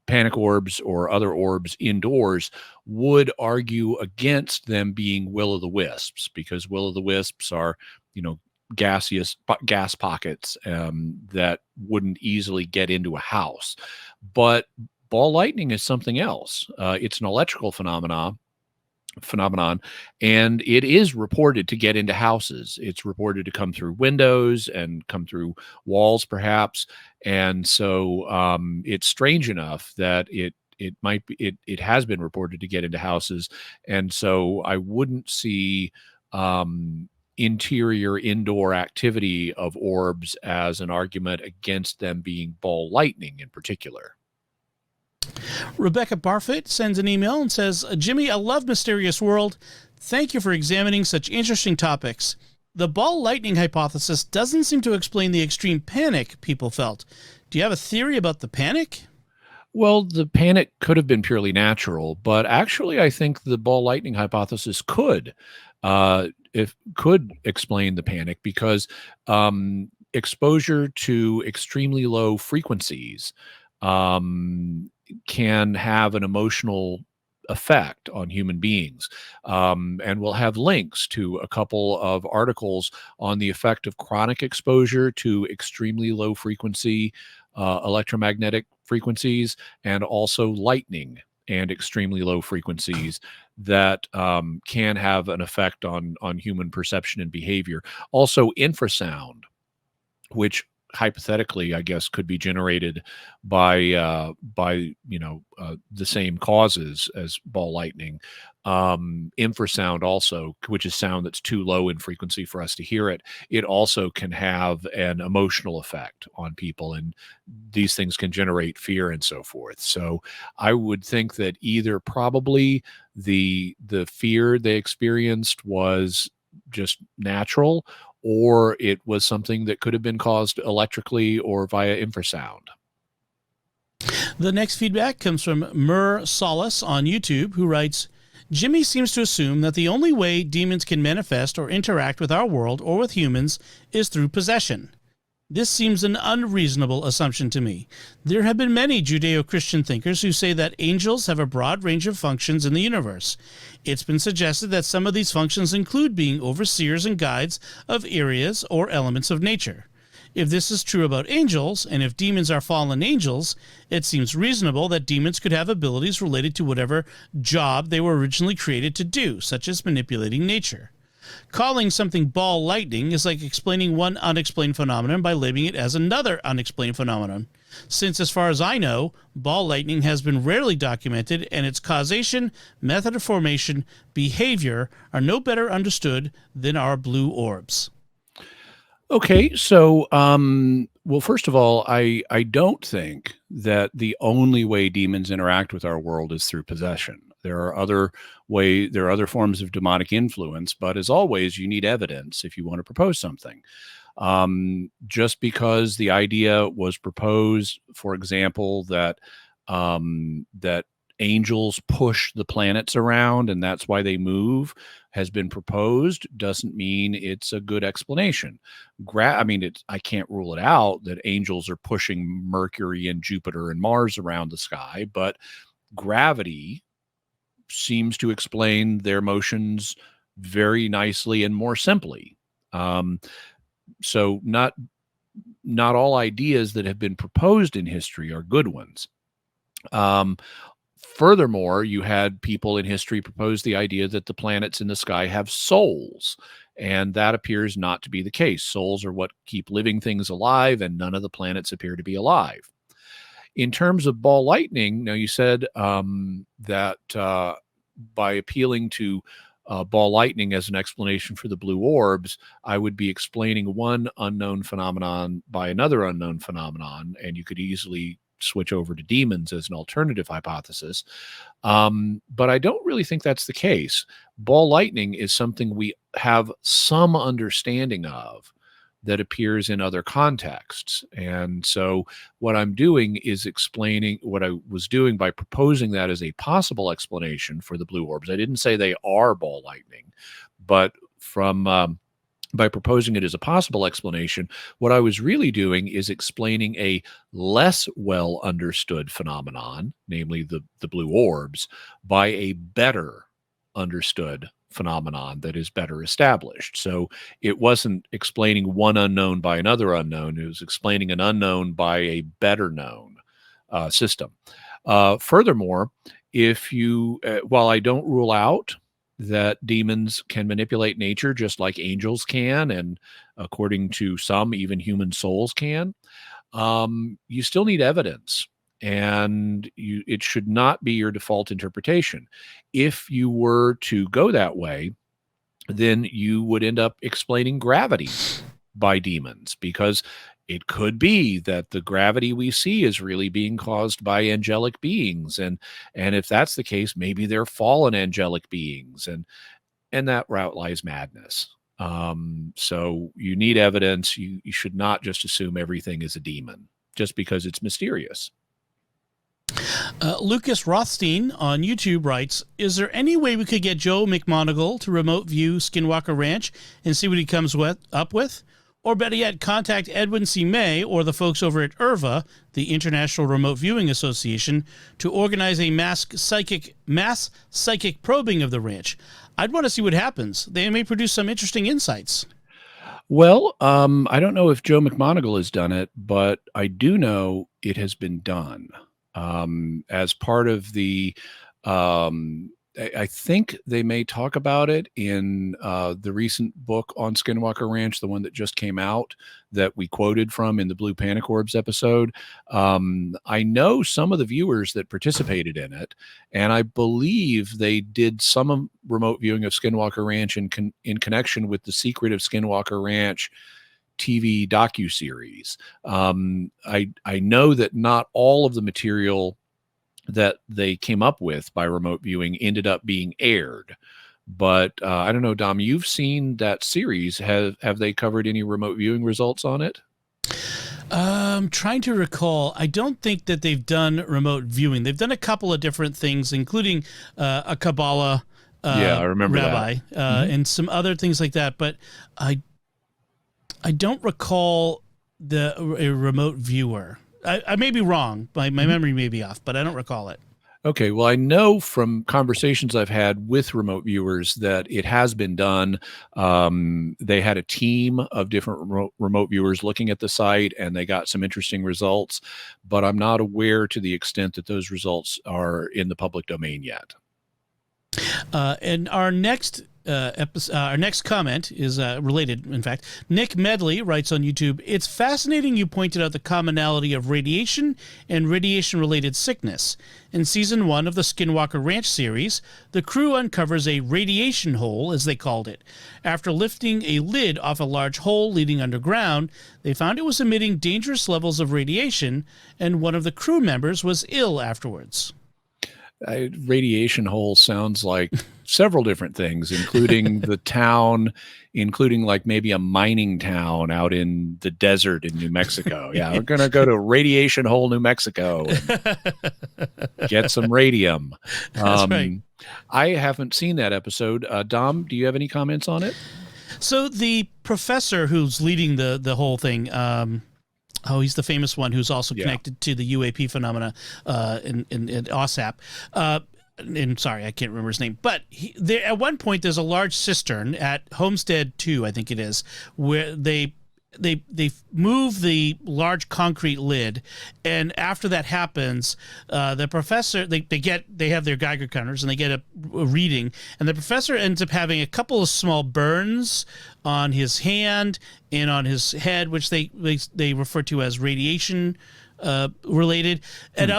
panic orbs or other orbs indoors would argue against them being will-o'-the-wisps, because will-o'-the-wisps are, you know, gas pockets that wouldn't easily get into a house. But ball lightning is something else. It's an electrical phenomenon, and it is reported to get into houses. It's reported to come through windows and come through walls, perhaps. And so it's strange enough that it has been reported to get into houses. And so I wouldn't see interior indoor activity of orbs as an argument against them being ball lightning in particular. Rebecca Barfoot sends an email and says, Jimmy, I love Mysterious World. Thank you for examining such interesting topics. The ball lightning hypothesis doesn't seem to explain the extreme panic people felt. Do you have a theory about the panic? Well, the panic could have been purely natural, but actually I think the ball lightning hypothesis could explain the panic, because exposure to extremely low frequencies can have an emotional effect on human beings. And we'll have links to a couple of articles on the effect of chronic exposure to extremely low frequency electromagnetic frequencies, and also lightning and extremely low frequencies that can have an effect on human perception and behavior. Also infrasound, which hypothetically, I guess, could be generated by the same causes as ball lightning. Infrasound also, which is sound that's too low in frequency for us to hear it, it also can have an emotional effect on people, and these things can generate fear and so forth. So I would think that either probably the fear they experienced was just natural, or it was something that could have been caused electrically or via infrasound. The next feedback comes from Mur Solace on YouTube, who writes, Jimmy seems to assume that the only way demons can manifest or interact with our world or with humans is through possession. This seems an unreasonable assumption to me. There have been many Judeo-Christian thinkers who say that angels have a broad range of functions in the universe. It's been suggested that some of these functions include being overseers and guides of areas or elements of nature. If this is true about angels, and if demons are fallen angels, it seems reasonable that demons could have abilities related to whatever job they were originally created to do, such as manipulating nature. Calling something ball lightning is like explaining one unexplained phenomenon by labeling it as another unexplained phenomenon, since as far as I know, ball lightning has been rarely documented and its causation, method of formation, behavior are no better understood than our blue orbs. Okay, so well, first of all, I don't think that the only way demons interact with our world is through possession. There are other forms of demonic influence, but as always, you need evidence if you want to propose something. Just because the idea was proposed, for example, that angels push the planets around and that's why they move, has been proposed, doesn't mean it's a good explanation. I can't rule it out that angels are pushing Mercury and Jupiter and Mars around the sky, but gravity seems to explain their motions very nicely and more simply. So not all ideas that have been proposed in history are good ones. Furthermore, you had people in history propose the idea that the planets in the sky have souls, and that appears not to be the case. Souls are what keep living things alive, and none of the planets appear to be alive. In terms of ball lightning, now you said that by appealing to ball lightning as an explanation for the blue orbs, I would be explaining one unknown phenomenon by another unknown phenomenon, and you could easily switch over to demons as an alternative hypothesis. But I don't really think that's the case. Ball lightning is something we have some understanding of that appears in other contexts. And so what I'm doing is explaining what I was doing by proposing that as a possible explanation for the blue orbs. I didn't say they are ball lightning, but by proposing it as a possible explanation, what I was really doing is explaining a less well understood phenomenon, namely the blue orbs, by a better understood phenomenon that is better established. So it wasn't explaining one unknown by another unknown. It was explaining an unknown by a better known system. Furthermore, while I don't rule out that demons can manipulate nature just like angels can, and according to some, even human souls can, you still need evidence. And it should not be your default interpretation. If you were to go that way, then you would end up explaining gravity by demons, because it could be that the gravity we see is really being caused by angelic beings. And if that's the case, maybe they're fallen angelic beings, and that route lies madness. So you need evidence. You should not just assume everything is a demon just because it's mysterious. Lucas Rothstein on YouTube writes, is there any way we could get Joe McMoneagle to remote view Skinwalker Ranch and see what he comes up with? Or better yet, contact Edwin C. May or the folks over at IRVA, the International Remote Viewing Association, to organize a mass psychic probing of the ranch. I'd want to see what happens. They may produce some interesting insights. Well, I don't know if Joe McMoneagle has done it, but I do know it has been done. As part of the, I think they may talk about it in the recent book on Skinwalker Ranch, the one that just came out that we quoted from in the Blue Panic Orbs episode. I know some of the viewers that participated in it, and I believe they did some remote viewing of Skinwalker Ranch in connection with the Secret of Skinwalker Ranch TV docuseries. I know that not all of the material that they came up with by remote viewing ended up being aired, but I don't know, Dom, you've seen that series. Have they covered any remote viewing results on it? I'm trying to recall. I don't think that they've done remote viewing. They've done a couple of different things, including a Kabbalah Yeah, I remember rabbi, that. and some other things like that. But I don't recall a remote viewer. I may be wrong. My memory may be off, but I don't recall it. Okay, well, I know from conversations I've had with remote viewers that it has been done. They had a team of different remote viewers looking at the site, and they got some interesting results, but I'm not aware to the extent that those results are in the public domain yet. And our next our next comment is related, in fact. Nick Medley writes on YouTube, "It's fascinating you pointed out the commonality of radiation and radiation-related sickness. In Season 1 of the Skinwalker Ranch series, the crew uncovers a radiation hole, as they called it. After lifting a lid off a large hole leading underground, they found it was emitting dangerous levels of radiation, and one of the crew members was ill afterwards." Radiation hole sounds like several different things, including the town, including like maybe a mining town out in the desert in New Mexico. Yeah, we're going to go to Radiation Hole, New Mexico and get some radium. That's right. I haven't seen that episode. Dom, do you have any comments on it? So the professor who's leading the whole thing, he's the famous one who's also connected to the UAP phenomena in OSAP. And sorry, I can't remember his name. But at one point, there's a large cistern at Homestead 2, I think it is, where they move the large concrete lid, and after that happens, the professor they have their Geiger counters and they get a reading, and the professor ends up having a couple of small burns on his hand and on his head, which they refer to as radiation related. And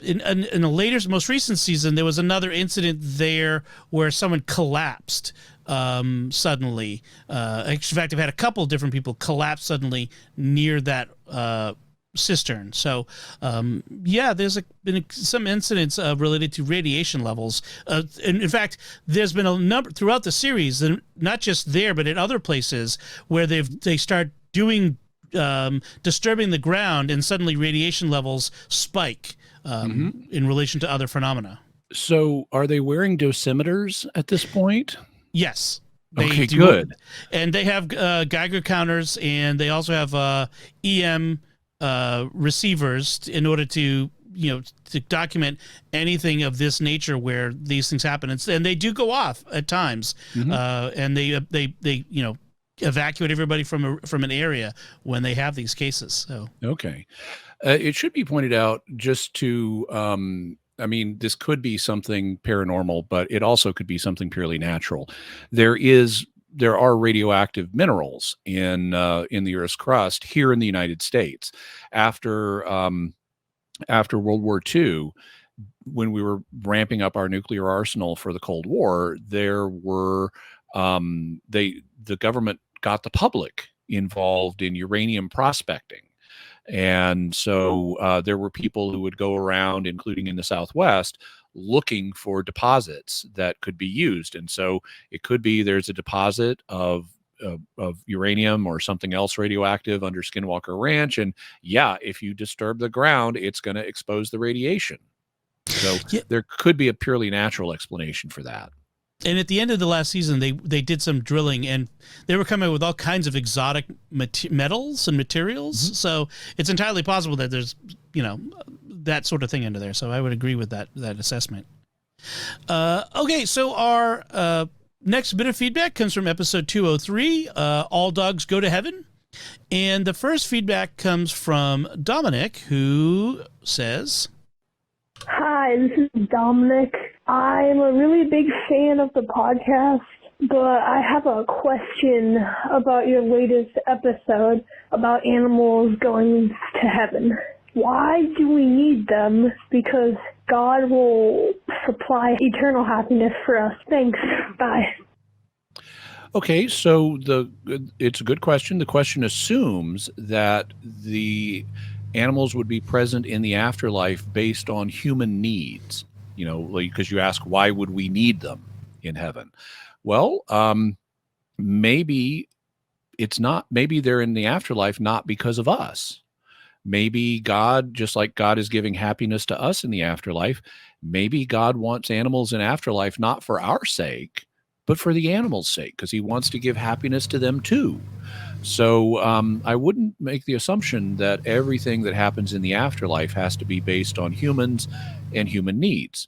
in a later, most recent season, there was another incident there where someone collapsed suddenly. In fact, I've had a couple of different people collapse suddenly near that cistern. So, there's been some incidents related to radiation levels. And in fact, there's been a number throughout the series, and not just there, but in other places where they start doing disturbing the ground, and suddenly radiation levels spike in relation to other phenomena. So, are they wearing dosimeters at this point? Yes. Okay, good. And they have Geiger counters, and they also have EM receivers in order to document anything of this nature where these things happen. And they do go off at times, and they evacuate everybody from an area when they have these cases. So okay, it should be pointed out just to. This could be something paranormal, but it also could be something purely natural. There are radioactive minerals in the Earth's crust here in the United States. After World War II, when we were ramping up our nuclear arsenal for the Cold War, there were the government got the public involved in uranium prospecting. And so there were people who would go around, including in the Southwest, looking for deposits that could be used. And so it could be there's a deposit of uranium or something else radioactive under Skinwalker Ranch. And if you disturb the ground, it's going to expose the radiation. So there could be a purely natural explanation for that. And at the end of the last season, they did some drilling, and they were coming up with all kinds of exotic metals and materials. So it's entirely possible that there's, that sort of thing under there. So I would agree with that assessment. Okay, so our next bit of feedback comes from episode 203, All Dogs Go to Heaven. And the first feedback comes from Dominic, who says... Hi, this is Dominic. I'm a really big fan of the podcast, but I have a question about your latest episode about animals going to heaven. Why do we need them? Because God will supply eternal happiness for us. Thanks. Bye. Okay, so it's a good question. The question assumes that the animals would be present in the afterlife based on human needs, because you ask, why would we need them in heaven? Well, maybe it's not, maybe they're in the afterlife not because of us. maybe God, just like God is giving happiness to us in the afterlife, maybe God wants animals in afterlife not for our sake, but for the animals' sake, because he wants to give happiness to them too. So I wouldn't make the assumption that everything that happens in the afterlife has to be based on humans and human needs.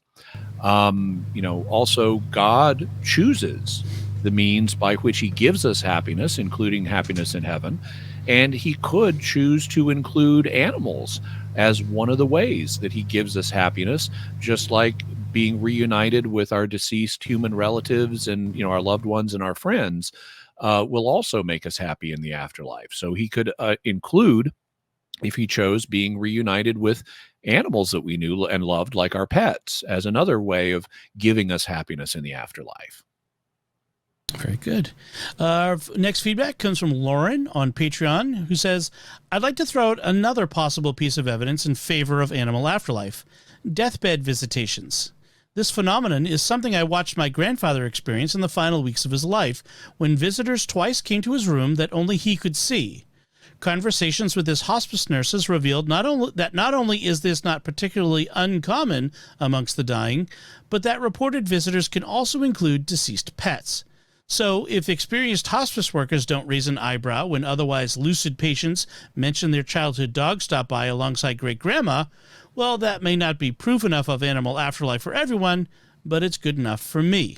Also, God chooses the means by which he gives us happiness, including happiness in heaven. And he could choose to include animals as one of the ways that he gives us happiness, just like being reunited with our deceased human relatives and, our loved ones and our friends will also make us happy in the afterlife. So he could include, if he chose, being reunited with animals that we knew and loved, like our pets, as another way of giving us happiness in the afterlife. Very good. Next feedback comes from Lauren on Patreon, who says, I'd like to throw out another possible piece of evidence in favor of animal afterlife: deathbed visitations. This phenomenon is something I watched my grandfather experience in the final weeks of his life, when visitors twice came to his room that only he could see. Conversations with his hospice nurses revealed not only is this not particularly uncommon amongst the dying, but that reported visitors can also include deceased pets. So if experienced hospice workers don't raise an eyebrow when otherwise lucid patients mention their childhood dog stopped by alongside great-grandma, well, that may not be proof enough of animal afterlife for everyone, but it's good enough for me.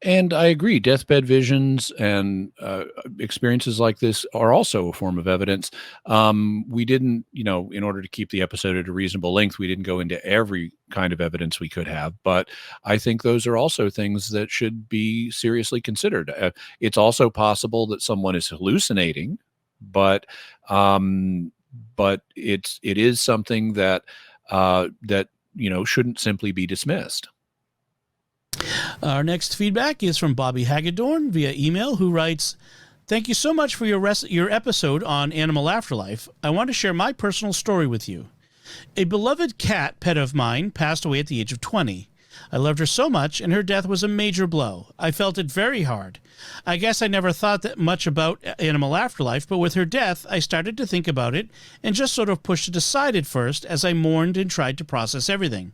And I agree. Deathbed visions and experiences like this are also a form of evidence. We didn't, in order to keep the episode at a reasonable length, we didn't go into every kind of evidence we could have. But I think those are also things that should be seriously considered. It's also possible that someone is hallucinating, but it is something that shouldn't simply be dismissed. Our next feedback is from Bobby Hagedorn via email, who writes, Thank you so much for your episode on Animal Afterlife. I want to share my personal story with you. A beloved cat pet of mine passed away at the age of 20. I loved her so much, and her death was a major blow. I felt it very hard. I guess I never thought that much about Animal Afterlife, but with her death, I started to think about it and just sort of pushed it aside at first as I mourned and tried to process everything.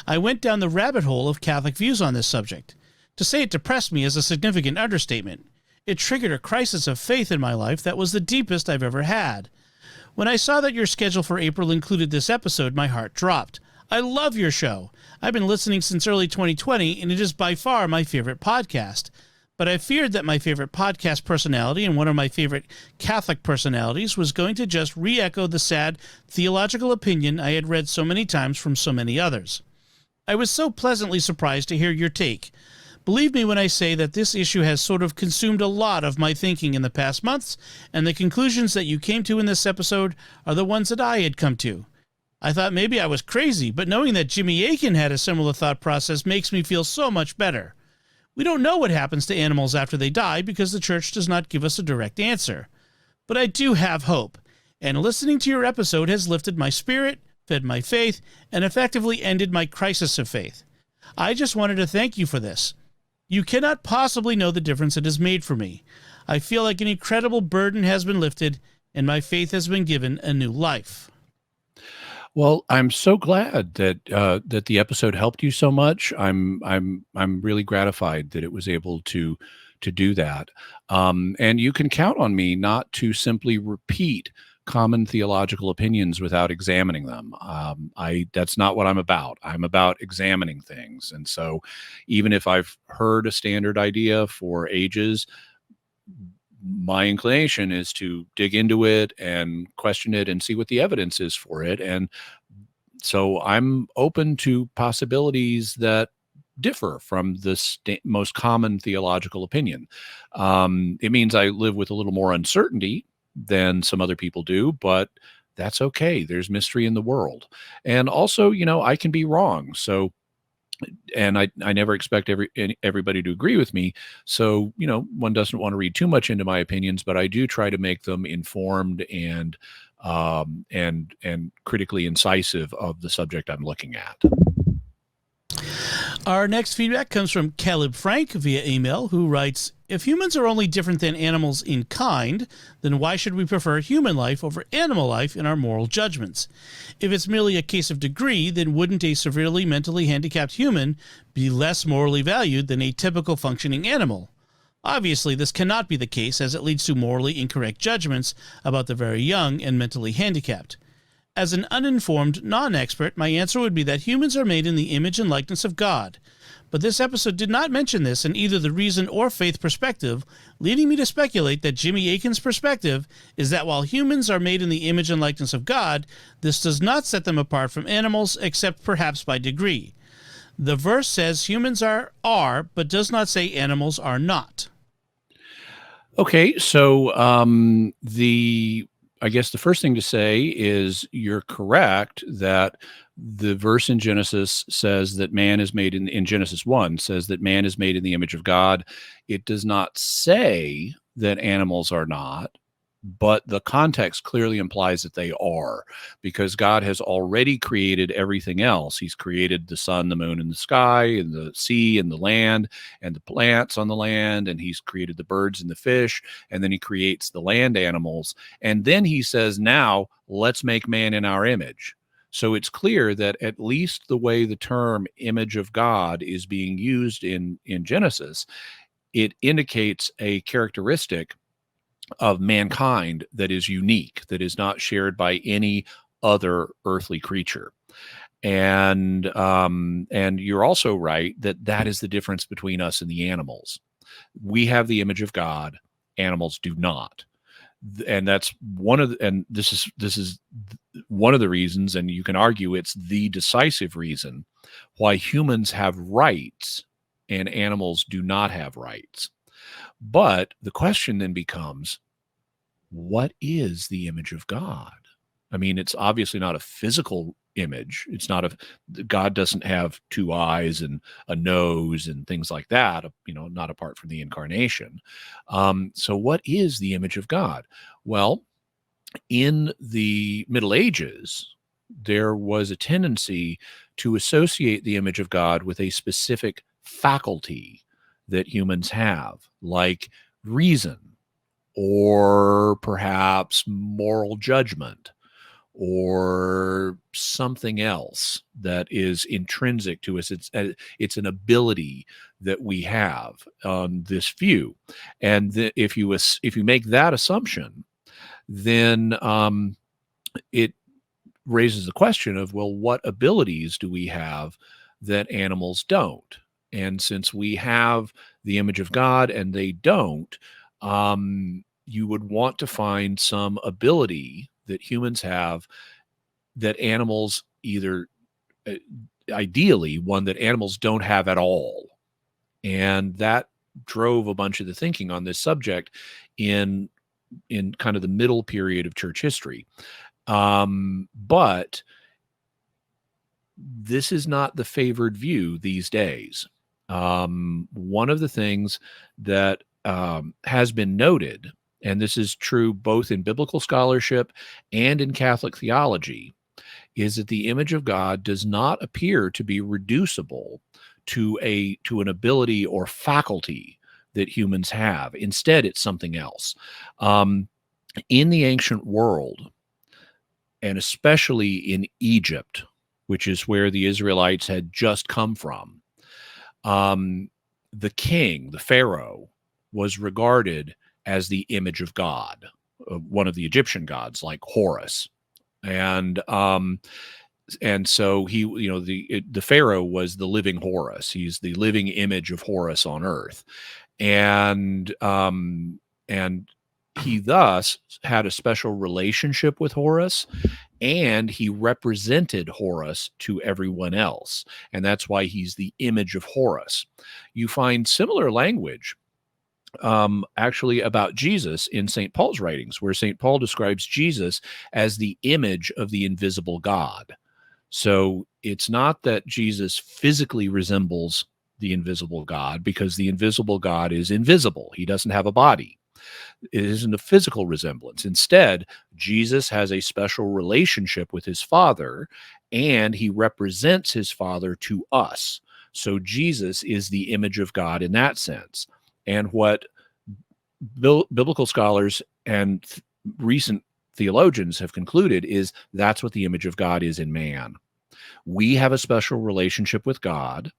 I went down the rabbit hole of Catholic views on this subject. To say it depressed me is a significant understatement. It triggered a crisis of faith in my life that was the deepest I've ever had. When I saw that your schedule for April included this episode, my heart dropped. I love your show. I've been listening since early 2020, and it is by far my favorite podcast. But I feared that my favorite podcast personality and one of my favorite Catholic personalities was going to just re-echo the sad theological opinion I had read so many times from so many others. I was so pleasantly surprised to hear your take. Believe me when I say that this issue has sort of consumed a lot of my thinking in the past months, and the conclusions that you came to in this episode are the ones that I had come to. I thought maybe I was crazy, but knowing that Jimmy Akin had a similar thought process makes me feel so much better. We don't know what happens to animals after they die because the church does not give us a direct answer. But I do have hope, and listening to your episode has lifted my spirit, fed my faith, and effectively ended my crisis of faith. I just wanted to thank you for this. You cannot possibly know the difference it has made for me. I feel like an incredible burden has been lifted, and my faith has been given a new life. Well, I'm so glad that that the episode helped you so much. I'm really gratified that it was able to do that. And you can count on me not to simply repeat common theological opinions without examining them. That's not what I'm about. I'm about examining things. And so even if I've heard a standard idea for ages, my inclination is to dig into it and question it and see what the evidence is for it. And so I'm open to possibilities that differ from the most common theological opinion. It means I live with a little more uncertainty than some other people do, but that's okay. There's mystery in the world. And also, I can be wrong. So, and I never expect everybody to agree with me. So, one doesn't want to read too much into my opinions, but I do try to make them informed and critically incisive of the subject I'm looking at. Our next feedback comes from Caleb Frank via email, who writes, if humans are only different than animals in kind, then why should we prefer human life over animal life in our moral judgments? If it's merely a case of degree, then wouldn't a severely mentally handicapped human be less morally valued than a typical functioning animal? Obviously, this cannot be the case, as it leads to morally incorrect judgments about the very young and mentally handicapped. As an uninformed non-expert, my answer would be that humans are made in the image and likeness of God. But this episode did not mention this in either the reason or faith perspective, leading me to speculate that Jimmy Akin's perspective is that while humans are made in the image and likeness of God, this does not set them apart from animals, except perhaps by degree. The verse says humans are, but does not say animals are not. Okay, so I guess the first thing to say is you're correct that the verse in Genesis says that man is made in Genesis 1 says that man is made in the image of God. It does not say that animals are not, but the context clearly implies that they are, because God has already created everything else. He's created the sun, the moon, and the sky, and the sea, and the land, and the plants on the land, and he's created the birds and the fish, and then he creates the land animals. And then he says, now let's make man in our image. So it's clear that at least the way the term image of God is being used in Genesis, it indicates a characteristic of mankind that is unique, that is not shared by any other earthly creature. And you're also right that is the difference between us and the animals. We have the image of God, animals do not. And that's this is one of the reasons, and you can argue it's the decisive reason why humans have rights and animals do not have rights. But the question then becomes, what is the image of God? I mean, it's obviously not a physical image. It's not God doesn't have two eyes and a nose and things like that, not apart from the incarnation. So what is the image of God? Well, in the Middle Ages, there was a tendency to associate the image of God with a specific faculty that humans have, like reason, or perhaps moral judgment, or something else that is intrinsic to us. It's an ability that we have on this view. And if you make that assumption, then it raises the question of, well, what abilities do we have that animals don't? And since we have the image of God and they don't, you would want to find some ability that humans have that animals either, ideally, one that animals don't have at all. And that drove a bunch of the thinking on this subject in kind of the middle period of church history. But this is not the favored view these days. One of the things that has been noted, and this is true both in biblical scholarship and in Catholic theology, is that the image of God does not appear to be reducible to an ability or faculty that humans have. Instead, it's something else. In the ancient world, and especially in Egypt, which is where the Israelites had just come from, the king, the pharaoh, was regarded as the image of God, one of the Egyptian gods, like Horus. And so he, the pharaoh was the living Horus. He's the living image of Horus on earth. And he thus had a special relationship with Horus, and he represented Horus to everyone else. And that's why he's the image of Horus. You find similar language actually about Jesus in St. Paul's writings, where St. Paul describes Jesus as the image of the invisible God. So it's not that Jesus physically resembles the invisible God, because the invisible God is invisible. He doesn't have a body. It isn't a physical resemblance. Instead, Jesus has a special relationship with his Father, and he represents his Father to us. So Jesus is the image of God in that sense. And what biblical scholars and recent theologians have concluded is that's what the image of God is in man. We have a special relationship with God,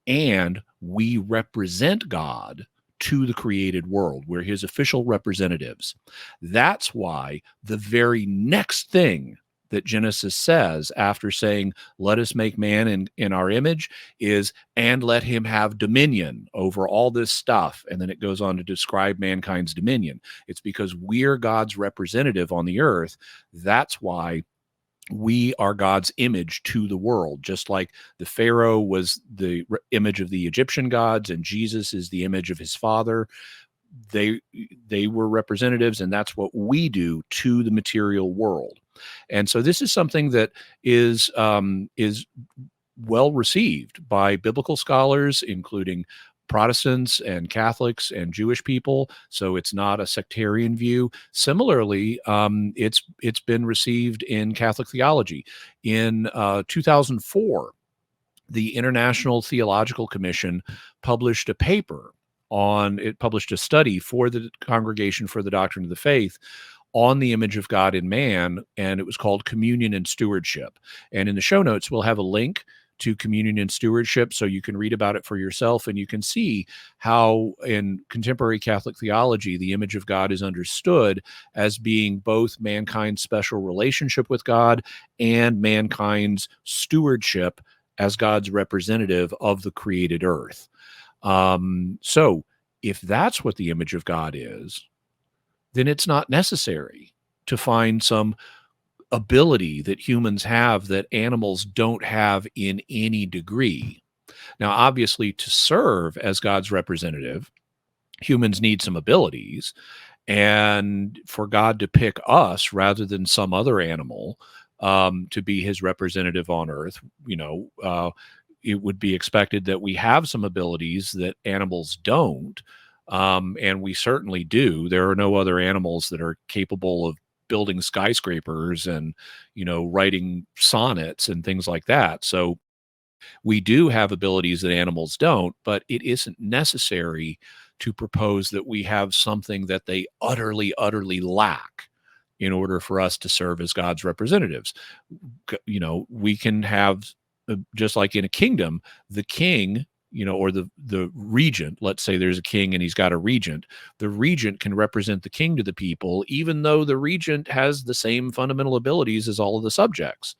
and we represent God to the created world. We're his official representatives. That's why the very next thing that Genesis says after saying, let us make man in our image, is, and let him have dominion over all this stuff. And then it goes on to describe mankind's dominion. It's because we're God's representative on the earth. That's why we are God's image to the world, just like the Pharaoh was the image of the Egyptian gods and Jesus is the image of his father. They were representatives, and that's what we do to the material world. And so this is something that is well received by biblical scholars, including Protestants and Catholics and Jewish people. So it's not a sectarian view. Similarly, it's been received in Catholic theology. In 2004, the International Theological Commission published a paper published a study for the Congregation for the Doctrine of the Faith on the image of God in man, and it was called Communion and Stewardship. And in the show notes, we'll have a link to Communion and Stewardship so you can read about it for yourself, and you can see how in contemporary Catholic theology, the image of God is understood as being both mankind's special relationship with God and mankind's stewardship as God's representative of the created earth. So if that's what the image of God is, then it's not necessary to find some ability that humans have that animals don't have in any degree. Now, obviously, to serve as God's representative, humans need some abilities, and for God to pick us rather than some other animal to be his representative on earth, it would be expected that we have some abilities that animals don't. And we certainly do. There are no other animals that are capable of building skyscrapers and, writing sonnets and things like that. So we do have abilities that animals don't, but it isn't necessary to propose that we have something that they utterly, utterly lack in order for us to serve as God's representatives. We can have, just like in a kingdom, the king, or the regent, let's say there's a king and he's got a regent. The regent can represent the king to the people, even though the regent has the same fundamental abilities as all of the subjects.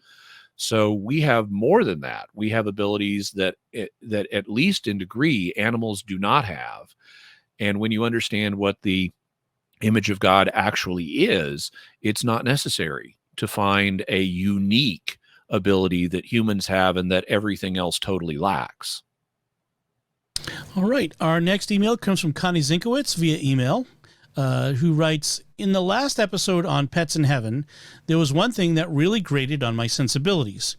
So we have more than that. We have abilities that at least in degree animals do not have. And when you understand what the image of God actually is, it's not necessary to find a unique ability that humans have and that everything else totally lacks. All right. Our next email comes from Connie Zinkowitz via email, who writes, in the last episode on Pets in Heaven, there was one thing that really grated on my sensibilities.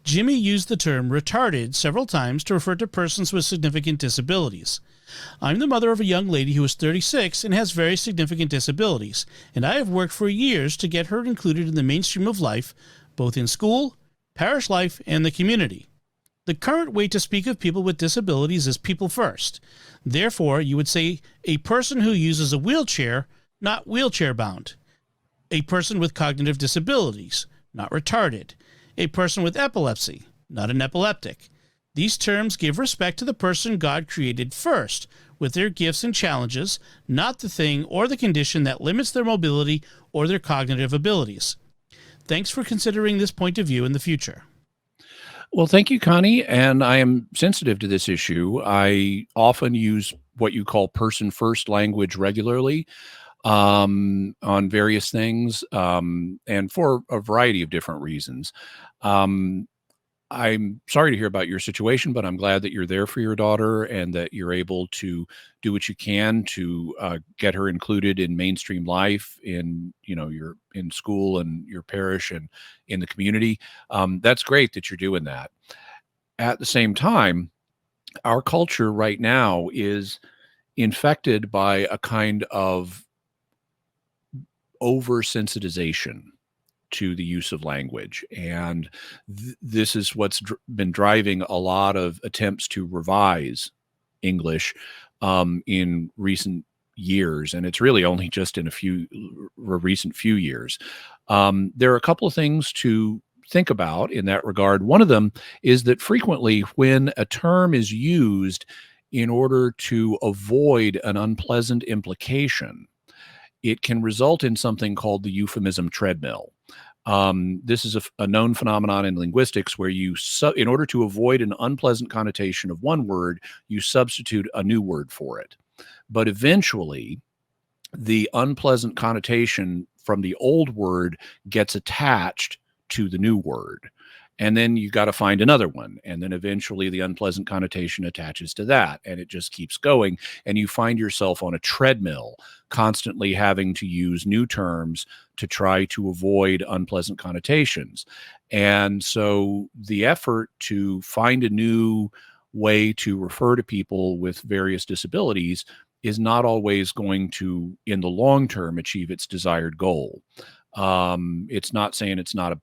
Jimmy used the term retarded several times to refer to persons with significant disabilities. I'm the mother of a young lady who is 36 and has very significant disabilities, and I have worked for years to get her included in the mainstream of life, both in school, parish life, and the community. The current way to speak of people with disabilities is people first. Therefore, you would say a person who uses a wheelchair, not wheelchair bound. A person with cognitive disabilities, not retarded. A person with epilepsy, not an epileptic. These terms give respect to the person God created first, with their gifts and challenges, not the thing or the condition that limits their mobility or their cognitive abilities. Thanks for considering this point of view in the future. Well, thank you, Connie. And I am sensitive to this issue. I often use what you call person first language regularly on various things and for a variety of different reasons. I'm sorry to hear about your situation, but I'm glad that you're there for your daughter and that you're able to do what you can to get her included in mainstream life in, your in school and your parish and in the community. That's great that you're doing that. At the same time, our culture right now is infected by a kind of oversensitization to the use of language. And this is what's been driving a lot of attempts to revise English in recent years, and it's really only just in a recent few years. There are a couple of things to think about in that regard. One of them is that frequently when a term is used in order to avoid an unpleasant implication, it can result in something called the euphemism treadmill. This is a known phenomenon in linguistics where in order to avoid an unpleasant connotation of one word, you substitute a new word for it. But eventually, the unpleasant connotation from the old word gets attached to the new word. And then you got to find another one. And then eventually the unpleasant connotation attaches to that. And it just keeps going. And you find yourself on a treadmill, constantly having to use new terms to try to avoid unpleasant connotations. And so the effort to find a new way to refer to people with various disabilities is not always going to, in the long term, achieve its desired goal. It's not saying it's not a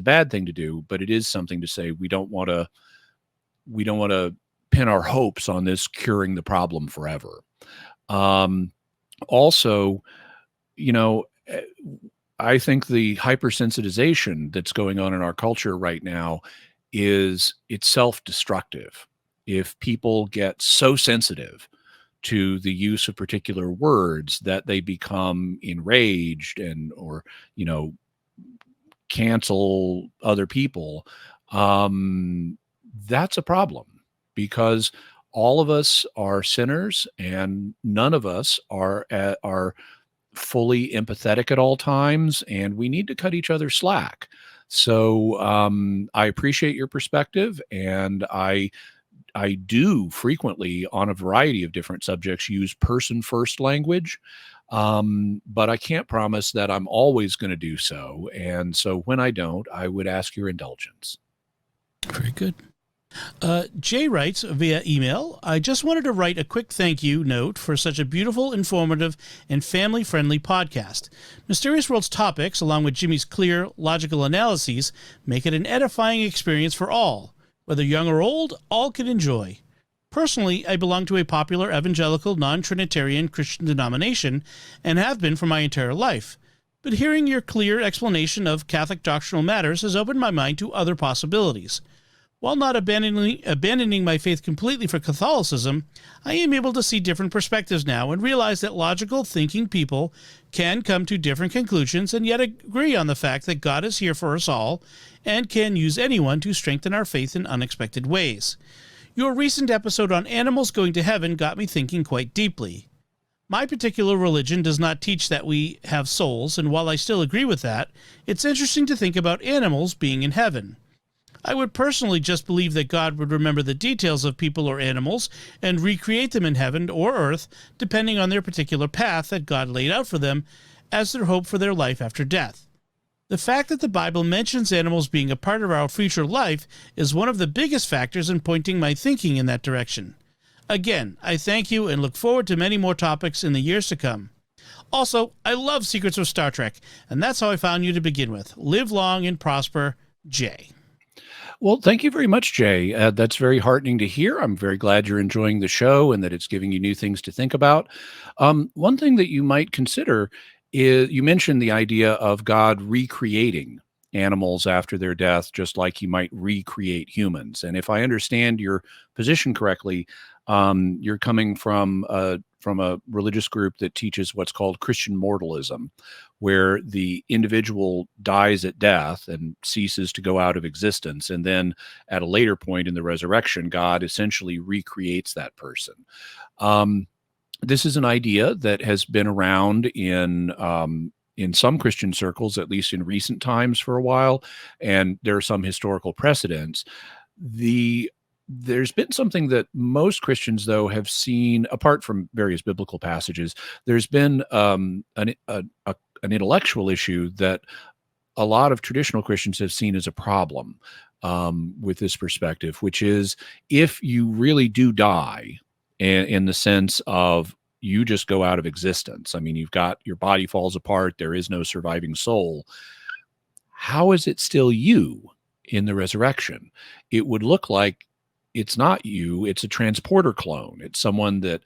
bad thing to do, but it is something to say we don't want to pin our hopes on this curing the problem forever. Also, I think the hypersensitization that's going on in our culture right now is it's self-destructive. If people get so sensitive to the use of particular words that they become enraged or cancel other people, that's a problem, because all of us are sinners and none of us are fully empathetic at all times, and we need to cut each other slack. So I appreciate your perspective, and I do frequently, on a variety of different subjects, use person-first language, but I can't promise that I'm always going to do so. And so when I don't, I would ask your indulgence. Very good. Jay writes via email, I just wanted to write a quick thank you note for such a beautiful, informative, and family-friendly podcast. Mysterious World's topics, along with Jimmy's clear, logical analyses, make it an edifying experience for all. Whether young or old, all can enjoy. Personally, I belong to a popular evangelical non-Trinitarian Christian denomination and have been for my entire life. But hearing your clear explanation of Catholic doctrinal matters has opened my mind to other possibilities. While not abandoning my faith completely for Catholicism, I am able to see different perspectives now and realize that logical, thinking people can come to different conclusions and yet agree on the fact that God is here for us all and can use anyone to strengthen our faith in unexpected ways. Your recent episode on animals going to heaven got me thinking quite deeply. My particular religion does not teach that we have souls, and while I still agree with that, it's interesting to think about animals being in heaven. I would personally just believe that God would remember the details of people or animals and recreate them in heaven or earth, depending on their particular path that God laid out for them as their hope for their life after death. The fact that the Bible mentions animals being a part of our future life is one of the biggest factors in pointing my thinking in that direction. Again, I thank you and look forward to many more topics in the years to come. Also, I love Secrets of Star Trek, and that's how I found you to begin with. Live long and prosper, Jay. Well, thank you very much, Jay. That's very heartening to hear. I'm very glad you're enjoying the show and that it's giving you new things to think about. One thing that you might consider is, you mentioned the idea of God recreating animals after their death, just like he might recreate humans. And if I understand your position correctly, you're coming from a religious group that teaches what's called Christian mortalism, where the individual dies at death and ceases to go out of existence. And then at a later point in the resurrection, God essentially recreates that person. This is an idea that has been around in some Christian circles, at least in recent times for a while, and there are some historical precedents. There's been something that most Christians, though, have seen, apart from various biblical passages. There's been an intellectual issue that a lot of traditional Christians have seen as a problem with this perspective, which is, if you really do die, in the sense of you just go out of existence, I mean, your body falls apart, there is no surviving soul, how is it still you in the resurrection? It would look like it's not you, it's a transporter clone. It's someone that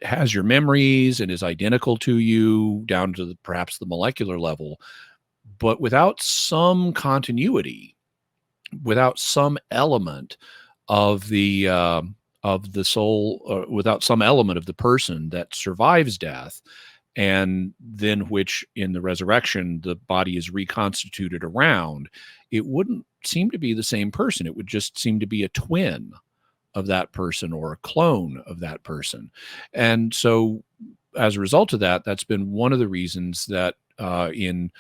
has your memories and is identical to you down to perhaps the molecular level, but without some continuity, without some element of the soul, without some element of the person that survives death, and then which in the resurrection the body is reconstituted around, it wouldn't seem to be the same person. It would just seem to be a twin of that person or a clone of that person. And so as a result of that, that's been one of the reasons that in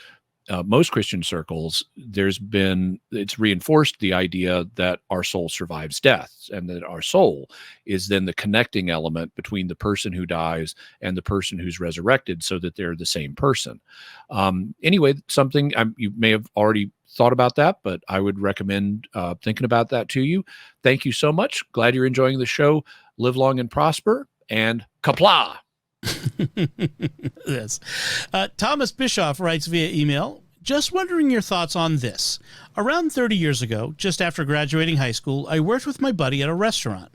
most Christian circles, it's reinforced the idea that our soul survives death, and that our soul is then the connecting element between the person who dies and the person who's resurrected, so that they're the same person. Anyway, something you may have already thought about that, but I would recommend thinking about that to you. Thank you so much. Glad you're enjoying the show. Live long and prosper, and kapla. Yes. Thomas Bischoff writes via email, just wondering your thoughts on this. Around 30 years ago, just after graduating high school, I worked with my buddy at a restaurant.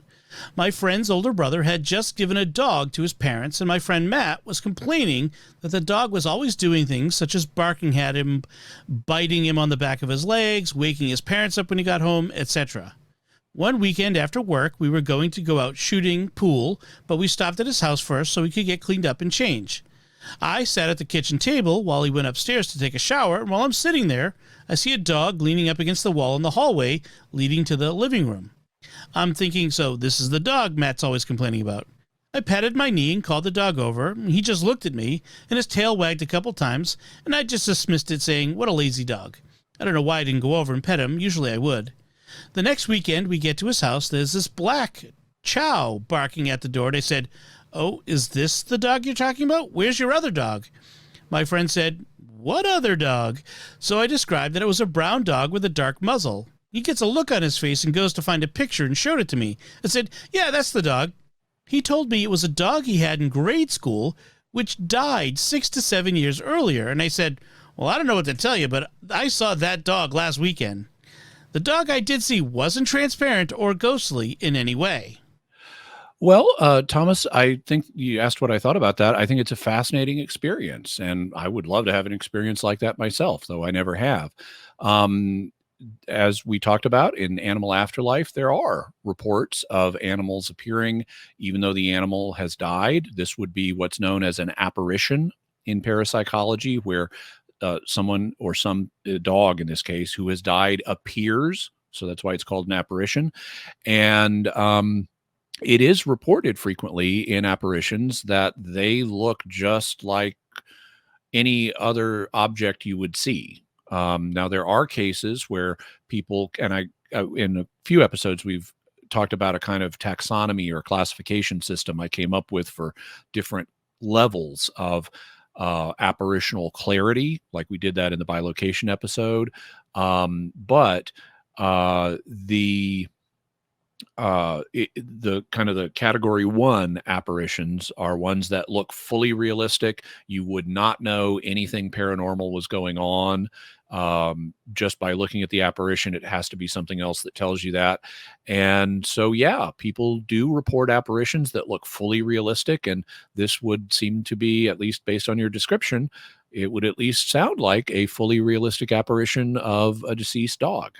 My friend's older brother had just given a dog to his parents, and my friend Matt was complaining that the dog was always doing things such as barking at him, biting him on the back of his legs, waking his parents up when he got home, etc. One weekend after work, we were going to go out shooting pool, but we stopped at his house first so he could get cleaned up and change. I sat at the kitchen table while he went upstairs to take a shower, and while I'm sitting there, I see a dog leaning up against the wall in the hallway leading to the living room. I'm thinking, so this is the dog Matt's always complaining about. I patted my knee and called the dog over. He just looked at me, and his tail wagged a couple times, and I just dismissed it, saying, what a lazy dog. I don't know why I didn't go over and pet him. Usually I would. The next weekend, we get to his house. There's this black chow barking at the door, and I said, oh, is this the dog you're talking about? Where's your other dog? My friend said, what other dog? So I described that it was a brown dog with a dark muzzle. He gets a look on his face and goes to find a picture and showed it to me. I said, yeah, that's the dog. He told me it was a dog he had in grade school, which died 6 to 7 years earlier. And I said, well, I don't know what to tell you, but I saw that dog last weekend. The dog I did see wasn't transparent or ghostly in any way. Well, Thomas, I think you asked what I thought about that. I think it's a fascinating experience, and I would love to have an experience like that myself, though I never have. As we talked about in Animal Afterlife, there are reports of animals appearing even though the animal has died. This would be what's known as an apparition in parapsychology, where someone or some dog in this case who has died appears. So that's why it's called an apparition. And it is reported frequently in apparitions that they look just like any other object you would see. Now, there are cases where people, and in a few episodes, we've talked about a kind of taxonomy or classification system I came up with for different levels of apparitional clarity, like we did that in the bilocation episode. But the kind of the category 1 apparitions are ones that look fully realistic. You would not know anything paranormal was going on just by looking at the apparition. It has to be something else that tells you that. And so, yeah, people do report apparitions that look fully realistic, and this would seem to be, at least based on your description, it would at least sound like a fully realistic apparition of a deceased dog.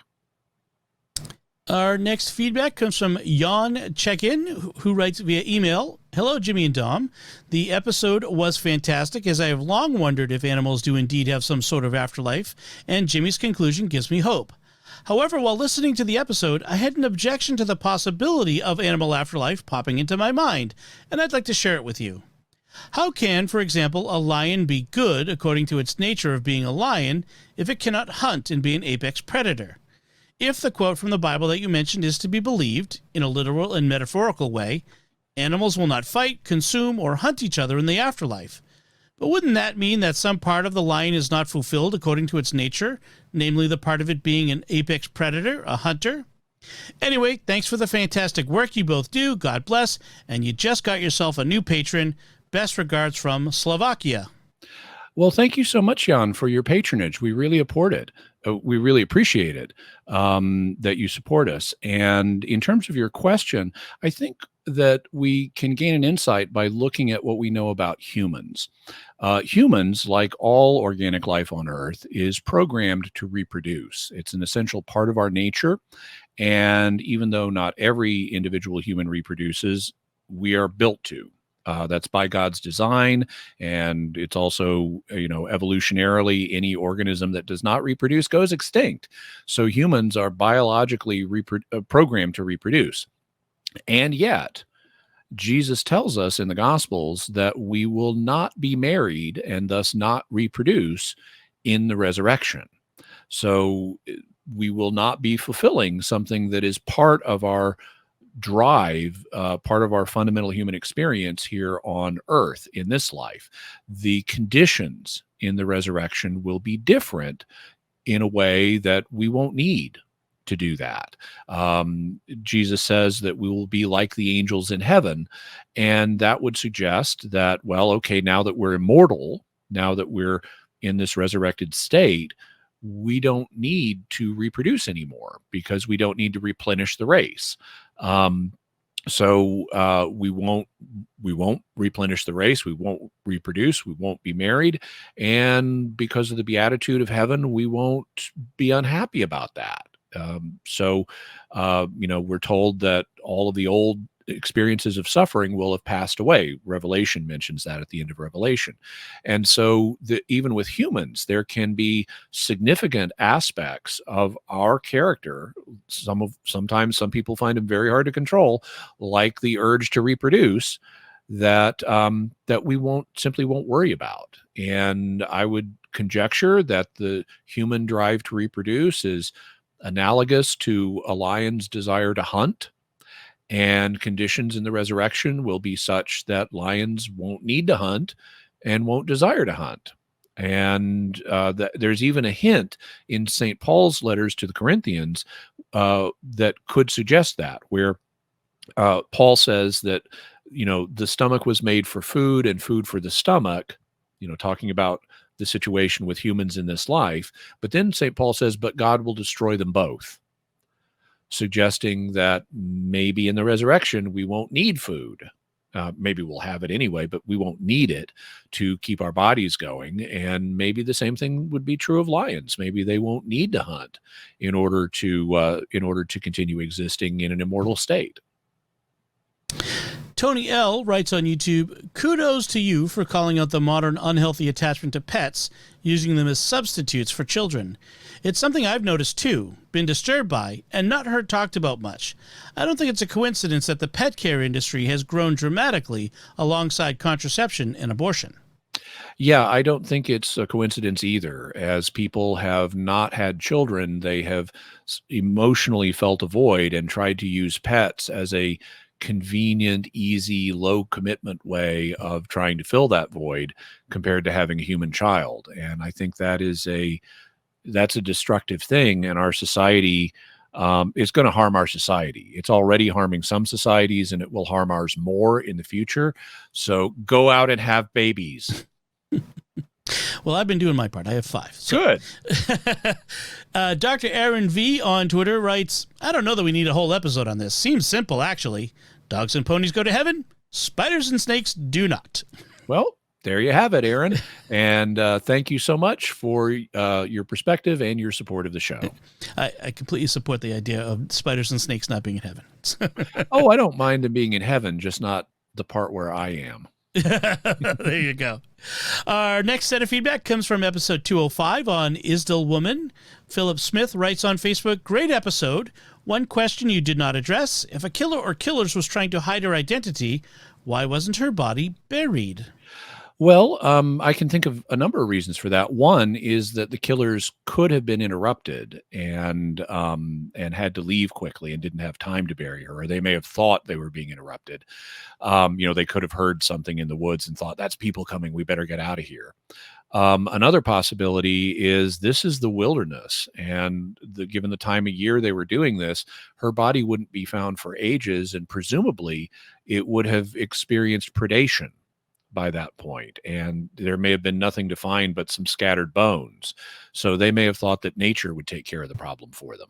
Our next feedback comes from Jan Check-in, who writes via email, hello, Jimmy and Dom. The episode was fantastic, as I have long wondered if animals do indeed have some sort of afterlife, and Jimmy's conclusion gives me hope. However, while listening to the episode, I had an objection to the possibility of animal afterlife popping into my mind, and I'd like to share it with you. How can, for example, a lion be good according to its nature of being a lion if it cannot hunt and be an apex predator? If the quote from the Bible that you mentioned is to be believed, in a literal and metaphorical way, animals will not fight, consume, or hunt each other in the afterlife. But wouldn't that mean that some part of the lion is not fulfilled according to its nature, namely the part of it being an apex predator, a hunter? Anyway, thanks for the fantastic work you both do. God bless. And you just got yourself a new patron. Best regards from Slovakia. Well, thank you so much, Jan, for your patronage. We really support it. we really appreciate it that you support us. And in terms of your question, I think that we can gain an insight by looking at what we know about humans. Humans, like all organic life on Earth, is programmed to reproduce. It's an essential part of our nature. And even though not every individual human reproduces, we are built to. That's by God's design, and it's also, evolutionarily, any organism that does not reproduce goes extinct. So humans are biologically programmed to reproduce. And yet, Jesus tells us in the Gospels that we will not be married and thus not reproduce in the resurrection. So we will not be fulfilling something that is part of our drive, part of our fundamental human experience here on earth in this life. The conditions in the resurrection will be different in a way that we won't need to do that. Jesus says that we will be like the angels in heaven, and that would suggest that, well, okay, now that we're immortal, now that we're in this resurrected state, we don't need to reproduce anymore because we don't need to replenish the race. So we won't replenish the race. We won't reproduce. We won't be married. And because of the beatitude of heaven, we won't be unhappy about that. We're told that all of the old experiences of suffering will have passed away. Revelation mentions that at the end of Revelation. And so even with humans, there can be significant aspects of our character. Sometimes some people find them very hard to control, like the urge to reproduce, that we simply won't worry about. And I would conjecture that the human drive to reproduce is analogous to a lion's desire to hunt. And conditions in the resurrection will be such that lions won't need to hunt and won't desire to hunt. And there's even a hint in St. Paul's letters to the Corinthians that could suggest that, where Paul says that, the stomach was made for food and food for the stomach, talking about the situation with humans in this life. But then St. Paul says, but God will destroy them both, suggesting that maybe in the resurrection, we won't need food. Maybe we'll have it anyway, but we won't need it to keep our bodies going. And maybe the same thing would be true of lions. Maybe they won't need to hunt in order to continue existing in an immortal state. Tony L. writes on YouTube, kudos to you for calling out the modern unhealthy attachment to pets, using them as substitutes for children. It's something I've noticed too, been disturbed by, and not heard talked about much. I don't think it's a coincidence that the pet care industry has grown dramatically alongside contraception and abortion. Yeah, I don't think it's a coincidence either. As people have not had children, they have emotionally felt a void and tried to use pets as a convenient, easy, low commitment way of trying to fill that void compared to having a human child. And I think that's a destructive thing, and our society is going to harm our society. It's already harming some societies, and it will harm ours more in the future. So go out and have babies. Well, I've been doing my part. I have 5. So. Good. Dr. Aaron V. on Twitter writes, I don't know that we need a whole episode on this. Seems simple, actually. Dogs and ponies go to heaven. Spiders and snakes do not. Well, there you have it, Aaron. And thank you so much for your perspective and your support of the show. I completely support the idea of spiders and snakes not being in heaven. Oh, I don't mind them being in heaven, just not the part where I am. There you go. Our next set of feedback comes from episode 205 on Isdal Woman. Philip Smith writes on Facebook, great episode. One question you did not address. If a killer or killers was trying to hide her identity, why wasn't her body buried? Well, I can think of a number of reasons for that. One is that the killers could have been interrupted and had to leave quickly and didn't have time to bury her, or they may have thought they were being interrupted. They could have heard something in the woods and thought, that's people coming, we better get out of here. Another possibility is this is the wilderness, and given the time of year they were doing this, her body wouldn't be found for ages, and presumably it would have experienced predation by that point, and there may have been nothing to find but some scattered bones. So they may have thought that nature would take care of the problem for them.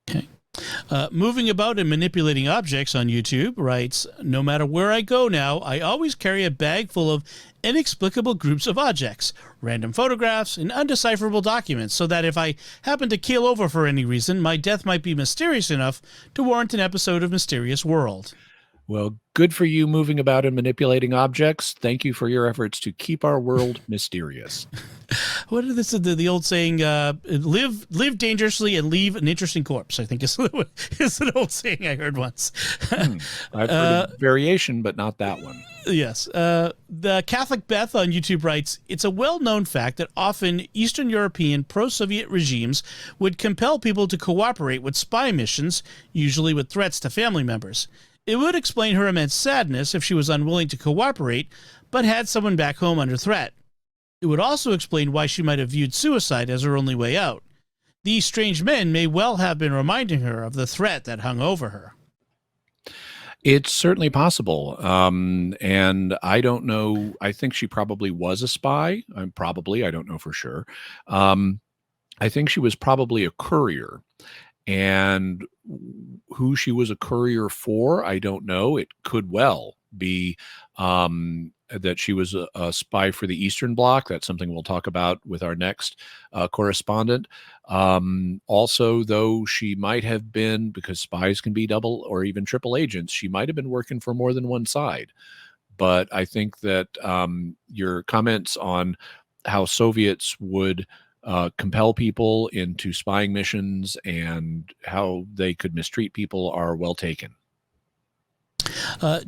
Okay. Moving about and manipulating objects on YouTube writes, no matter where I go now, I always carry a bag full of inexplicable groups of objects, random photographs, and undecipherable documents, so that if I happen to keel over for any reason, my death might be mysterious enough to warrant an episode of Mysterious World. Well, good for you moving about and manipulating objects. Thank you for your efforts to keep our world mysterious. What is this? The old saying, live dangerously and leave an interesting corpse, I think is an old saying I heard once. I've heard a variation, but not that one. Yes. The Catholic Beth on YouTube writes, it's a well-known fact that often Eastern European pro-Soviet regimes would compel people to cooperate with spy missions, usually with threats to family members. It would explain her immense sadness if she was unwilling to cooperate, but had someone back home under threat. It would also explain why she might have viewed suicide as her only way out. These strange men may well have been reminding her of the threat that hung over her. It's certainly possible. And I don't know. I think she probably was a spy. I don't know for sure. I think she was probably a courier. And who she was a courier for, I don't know. It could well be that she was a spy for the Eastern Bloc. That's something we'll talk about with our next correspondent. Also, though, she might have been, because spies can be double or even triple agents, she might have been working for more than one side. But I think that your comments on how Soviets would compel people into spying missions and how they could mistreat people are well taken.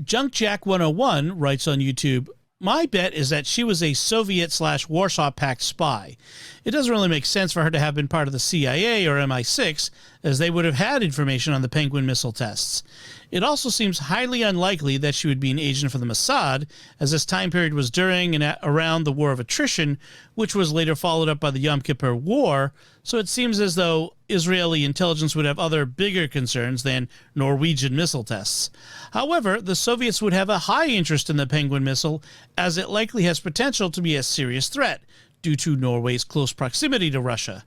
Junk Jack 101 writes on YouTube, my bet is that she was a Soviet/Warsaw Pact spy. It doesn't really make sense for her to have been part of the CIA or MI6, as they would have had information on the Penguin missile tests. It also seems highly unlikely that she would be an agent for the Mossad, as this time period was during and around the War of Attrition, which was later followed up by the Yom Kippur War, so it seems as though Israeli intelligence would have other bigger concerns than Norwegian missile tests. However, the Soviets would have a high interest in the Penguin missile, as it likely has potential to be a serious threat, due to Norway's close proximity to Russia.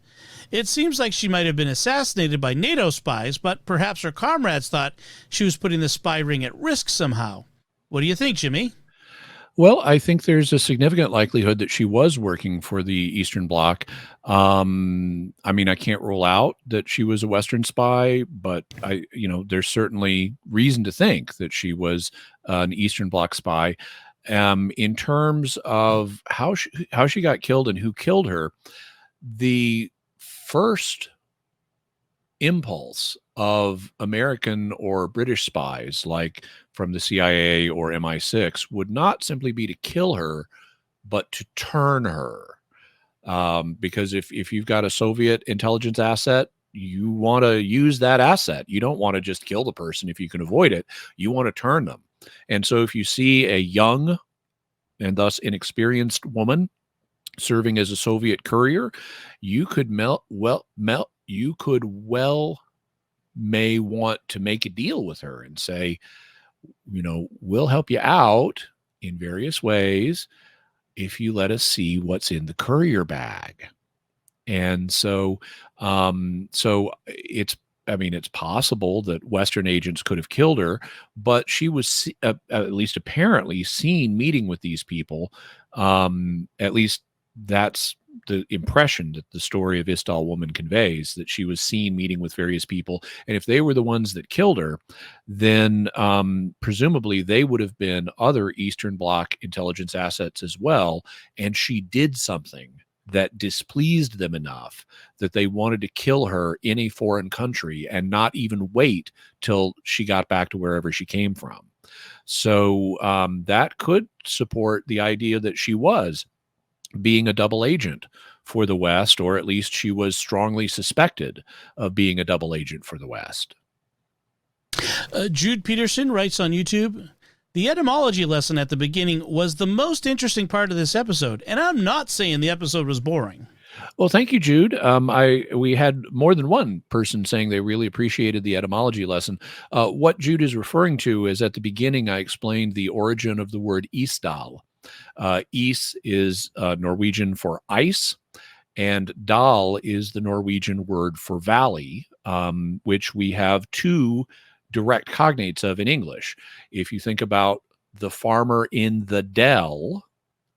It seems like she might have been assassinated by NATO spies, but perhaps her comrades thought she was putting the spy ring at risk somehow. What do you think, Jimmy? Well, I think there's a significant likelihood that she was working for the Eastern Bloc. I mean, I can't rule out that she was a Western spy, but there's certainly reason to think that she was an Eastern Bloc spy. In terms of how she got killed and who killed her, the first impulse of American or British spies, like from the CIA or MI6, would not simply be to kill her, but to turn her. Because if you've got a Soviet intelligence asset, you want to use that asset. You don't want to just kill the person if you can avoid it. You want to turn them. And so if you see a young and thus inexperienced woman serving as a Soviet courier, you could may want to make a deal with her and say, we'll help you out in various ways if you let us see what's in the courier bag. And so it's possible that Western agents could have killed her, but she was at least apparently seen meeting with these people. At least that's the impression that the story of Isdal Woman conveys, that she was seen meeting with various people. And if they were the ones that killed her, then presumably they would have been other Eastern Bloc intelligence assets as well. And she did something that displeased them enough that they wanted to kill her in a foreign country and not even wait till she got back to wherever she came from. So that could support the idea that she was being a double agent for the West, or at least she was strongly suspected of being a double agent for the West. Jude Peterson writes on YouTube, the etymology lesson at the beginning was the most interesting part of this episode, and I'm not saying the episode was boring. Well, thank you, Jude. We had more than one person saying they really appreciated the etymology lesson. What Jude is referring to is at the beginning, I explained the origin of the word Isdal. Is is Norwegian for ice, and dal is the Norwegian word for valley, which we have two direct cognates of in English. If you think about the farmer in the dell,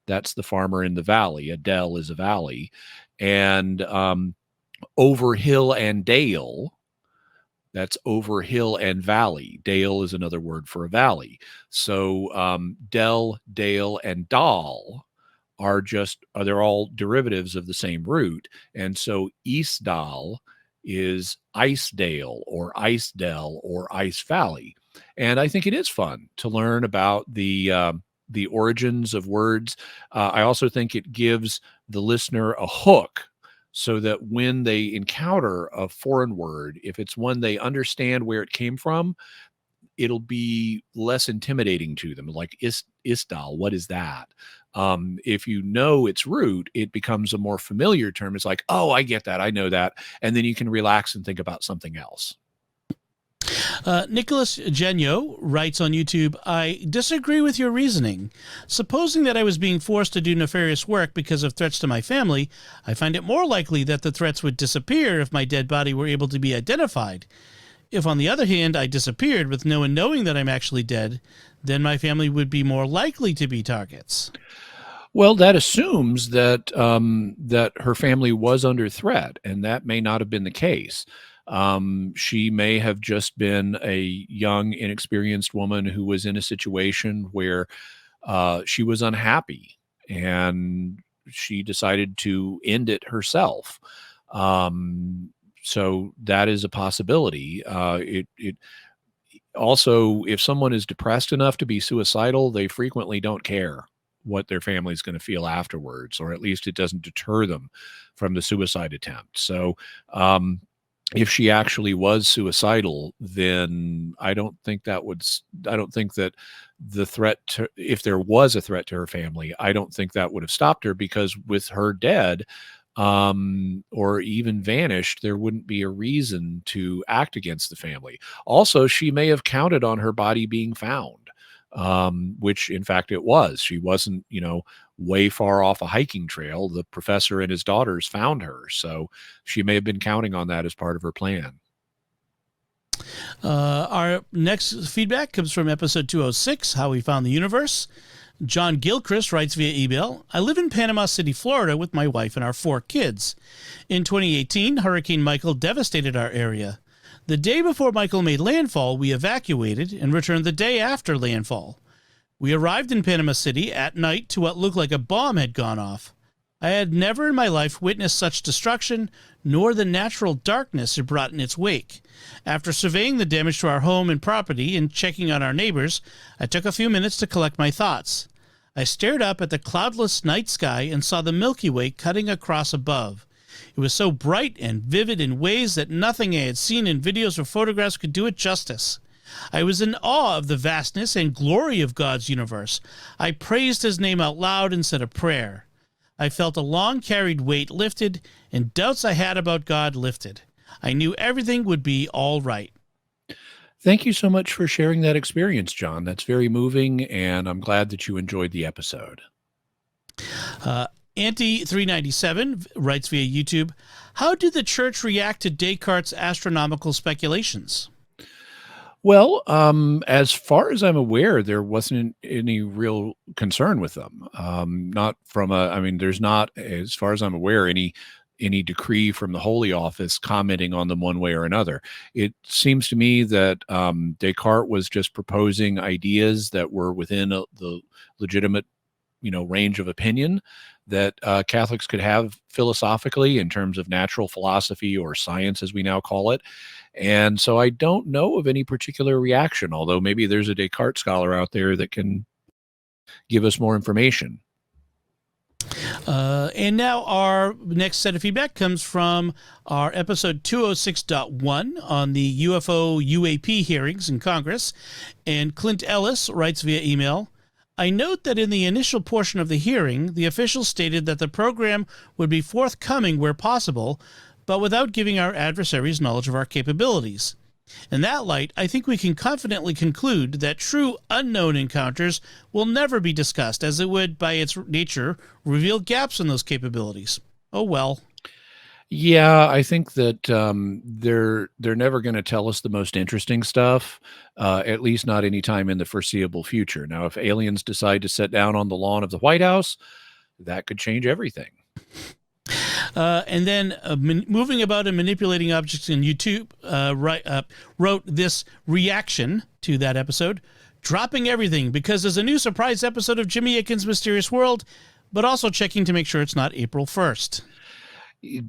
that's the farmer in the valley. A dell is a valley. And over hill and dale, that's over hill and valley. Dale is another word for a valley. So dell, dale, and dal they're all derivatives of the same root. And so Isdal is Ice-dale or Ice-dell or Ice Valley. And I think it is fun to learn about the origins of words. I also think it gives the listener a hook so that when they encounter a foreign word, if it's one they understand where it came from, it'll be less intimidating to them. Like Isdal, what is that? If you know its root, it becomes a more familiar term. It's like, oh, I get that. I know that. And then you can relax and think about something else. Nicholas Genio writes on YouTube, I disagree with your reasoning. Supposing that I was being forced to do nefarious work because of threats to my family, I find it more likely that the threats would disappear if my dead body were able to be identified. If, on the other hand, I disappeared with no one knowing that I'm actually dead, then my family would be more likely to be targets. Well, that assumes that that her family was under threat, and that may not have been the case. She may have just been a young, inexperienced woman who was in a situation where she was unhappy, and she decided to end it herself. So that is a possibility. It also, if someone is depressed enough to be suicidal, they frequently don't care what their family is going to feel afterwards, or at least it doesn't deter them from the suicide attempt. So if she actually was suicidal, then I don't think that the threat if there was a threat to her family, I don't think that would have stopped her, because with her dead, or even vanished, there wouldn't be a reason to act against the family. Also, she may have counted on her body being found, which in fact it was. She wasn't, way far off a hiking trail. The professor and his daughters found her. So she may have been counting on that as part of her plan. Our next feedback comes from episode 206, How We Found the Universe. John Gilchrist writes via email, I live in Panama City, Florida with my wife and our 4 kids. In 2018, Hurricane Michael devastated our area. The day before Michael made landfall, we evacuated and returned the day after landfall. We arrived in Panama City at night to what looked like a bomb had gone off. I had never in my life witnessed such destruction, nor the natural darkness it brought in its wake. After surveying the damage to our home and property and checking on our neighbors, I took a few minutes to collect my thoughts. I stared up at the cloudless night sky and saw the Milky Way cutting across above. It was so bright and vivid in ways that nothing I had seen in videos or photographs could do it justice. I was in awe of the vastness and glory of God's universe. I praised his name out loud and said a prayer. I felt a long-carried weight lifted, and doubts I had about God lifted. I knew everything would be all right. Thank you so much for sharing that experience, John. That's very moving, and I'm glad that you enjoyed the episode. Auntie397 writes via YouTube, how did the church react to Descartes' astronomical speculations? Well, as far as I'm aware, there wasn't any real concern with them. Not from there's not, as far as I'm aware, any decree from the Holy Office commenting on them one way or another. It seems to me that Descartes was just proposing ideas that were within the legitimate, range of opinion that Catholics could have philosophically in terms of natural philosophy, or science as we now call it. And so I don't know of any particular reaction, although maybe there's a Descartes scholar out there that can give us more information. And now our next set of feedback comes from our episode 206.1 on the UFO UAP hearings in Congress. And Clint Ellis writes via email, I note that in the initial portion of the hearing, the officials stated that the program would be forthcoming where possible, but without giving our adversaries knowledge of our capabilities. In that light, I think we can confidently conclude that true unknown encounters will never be discussed, as it would, by its nature, reveal gaps in those capabilities. Oh well. Yeah, I think that they're never going to tell us the most interesting stuff, at least not anytime in the foreseeable future. Now, if aliens decide to sit down on the lawn of the White House, that could change everything. And then moving about and manipulating objects in YouTube wrote this reaction to that episode, dropping everything because there's a new surprise episode of Jimmy Akin's Mysterious World, but also checking to make sure it's not April 1st.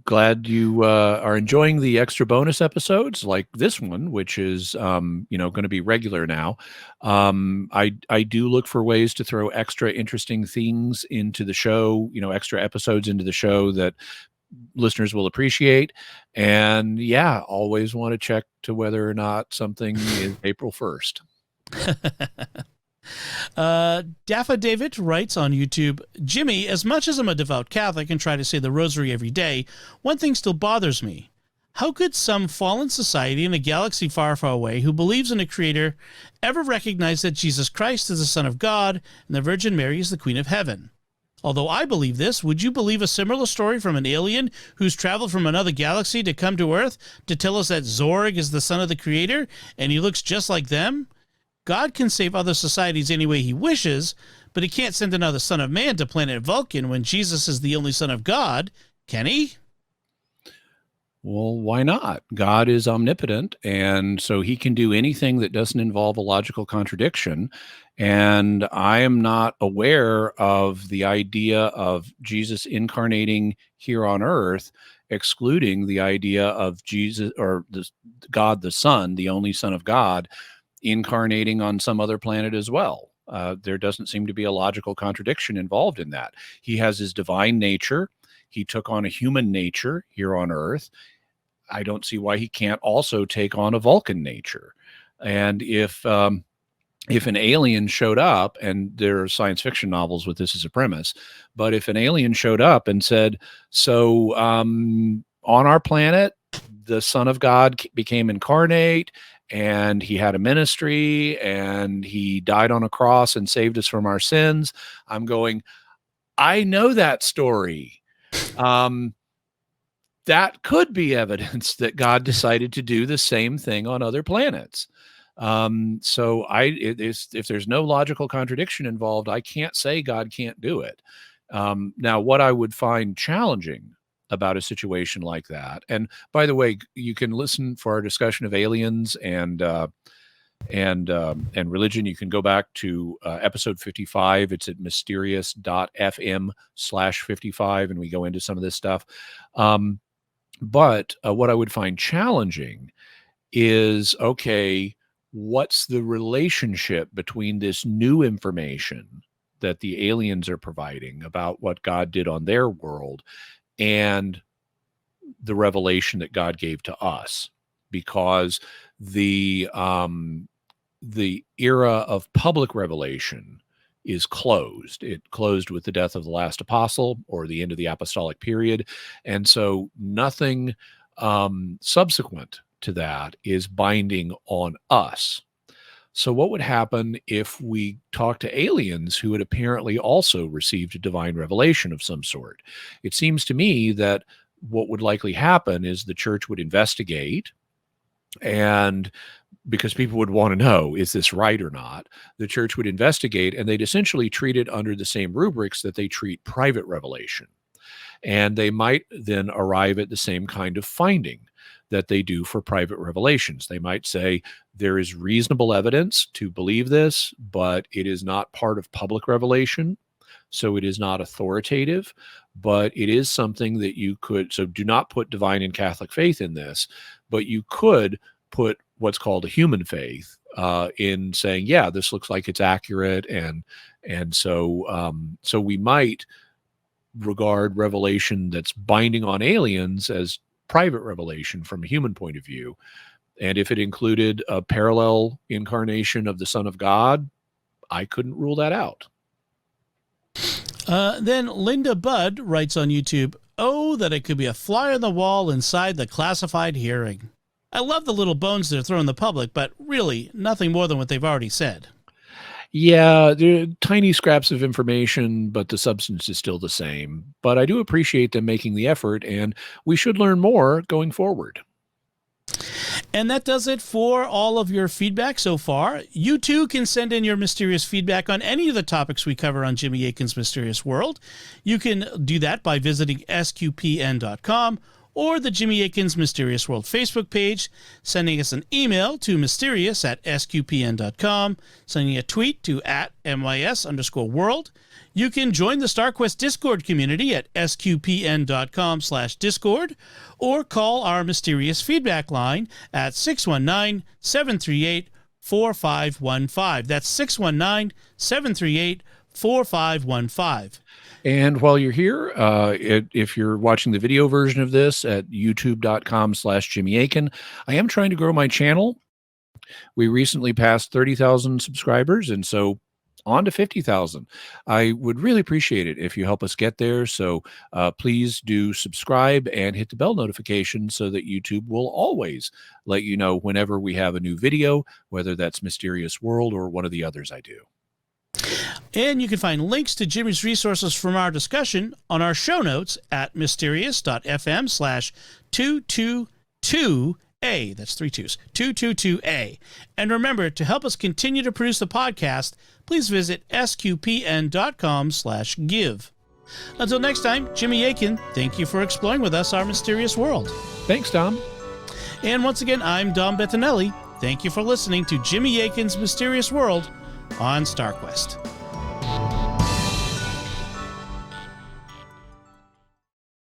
Glad you are enjoying the extra bonus episodes like this one, which is going to be regular now. I do look for ways to throw extra interesting things into the show, extra episodes into the show that listeners will appreciate. And yeah, always want to check to whether or not something is April 1st. Daffa David writes on YouTube, Jimmy, as much as I'm a devout Catholic and try to say the rosary every day, one thing still bothers me. How could some fallen society in a galaxy far, far away who believes in a creator ever recognize that Jesus Christ is the Son of God and the Virgin Mary is the Queen of Heaven? Although I believe this, would you believe a similar story from an alien who's traveled from another galaxy to come to Earth to tell us that Zorg is the son of the creator and he looks just like them? God can save other societies any way he wishes, but he can't send another son of man to planet Vulcan when Jesus is the only son of God, can he? Well, why not? God is omnipotent, and so he can do anything that doesn't involve a logical contradiction. And I am not aware of the idea of Jesus incarnating here on Earth, excluding the idea of Jesus or God the Son, the only Son of God, incarnating on some other planet as well. There doesn't seem to be a logical contradiction involved in that. He has his divine nature. He took on a human nature here on Earth. I don't see why he can't also take on a Vulcan nature. And if an alien showed up, and there are science fiction novels with this as a premise, but if an alien showed up and said, so on our planet, the Son of God became incarnate, and he had a ministry, and he died on a cross and saved us from our sins, I'm going, I know that story. That could be evidence that God decided to do the same thing on other planets. So if there's no logical contradiction involved, I can't say God can't do it. Now, what I would find challenging about a situation like that, and by the way, you can listen for our discussion of aliens and religion. You can go back to episode 55. It's at mysterious.fm/55, and we go into some of this stuff. But what I would find challenging is, okay, what's the relationship between this new information that the aliens are providing about what God did on their world and the revelation that God gave to us? Because the era of public revelation is closed. It closed with the death of the last apostle or the end of the apostolic period. And so nothing subsequent to that is binding on us. So what would happen if we talk to aliens who had apparently also received a divine revelation of some sort? It seems to me that what would likely happen is the church would investigate, and because people would want to know, is this right or not? The church would investigate, and they'd essentially treat it under the same rubrics that they treat private revelation. And they might then arrive at the same kind of finding that they do for private revelations. They might say, there is reasonable evidence to believe this, but it is not part of public revelation, so it is not authoritative, but it is something that you could, so do not put divine and Catholic faith in this, but you could put what's called a human faith in saying, yeah, this looks like it's accurate, and so we might regard revelation that's binding on aliens as private revelation from a human point of view. And if it included a parallel incarnation of the Son of God, I couldn't rule that out. Then Linda Budd writes on YouTube, oh, that it could be a fly on the wall inside the classified hearing. I love the little bones they're throwing the public, but really nothing more than what they've already said. Yeah, they're tiny scraps of information, but the substance is still the same. But I do appreciate them making the effort, and we should learn more going forward. And that does it for all of your feedback so far. You too can send in your mysterious feedback on any of the topics we cover on Jimmy Akin's Mysterious World. You can do that by visiting sqpn.com or the Jimmy Akin's Mysterious World Facebook page, sending us an email to mysterious@sqpn.com, sending a tweet to @mys_world. You can join the StarQuest Discord community at sqpn.com/discord, or call our mysterious feedback line at 619-738-4515. That's 619-738-4515. And while you're here, if you're watching the video version of this at youtube.com/Jimmy Akin, I am trying to grow my channel. We recently passed 30,000 subscribers, and so on to 50,000. I would really appreciate it if you help us get there. So please do subscribe and hit the bell notification so that YouTube will always let you know whenever we have a new video, whether that's Mysterious World or one of the others I do. And you can find links to Jimmy's resources from our discussion on our show notes at mysterious.fm/222A. That's 3 2s, 222A. And remember, to help us continue to produce the podcast, please visit sqpn.com/give. Until next time, Jimmy Akin, thank you for exploring with us our mysterious world. Thanks, Dom. And once again, I'm Dom Bettinelli. Thank you for listening to Jimmy Akin's Mysterious World on StarQuest.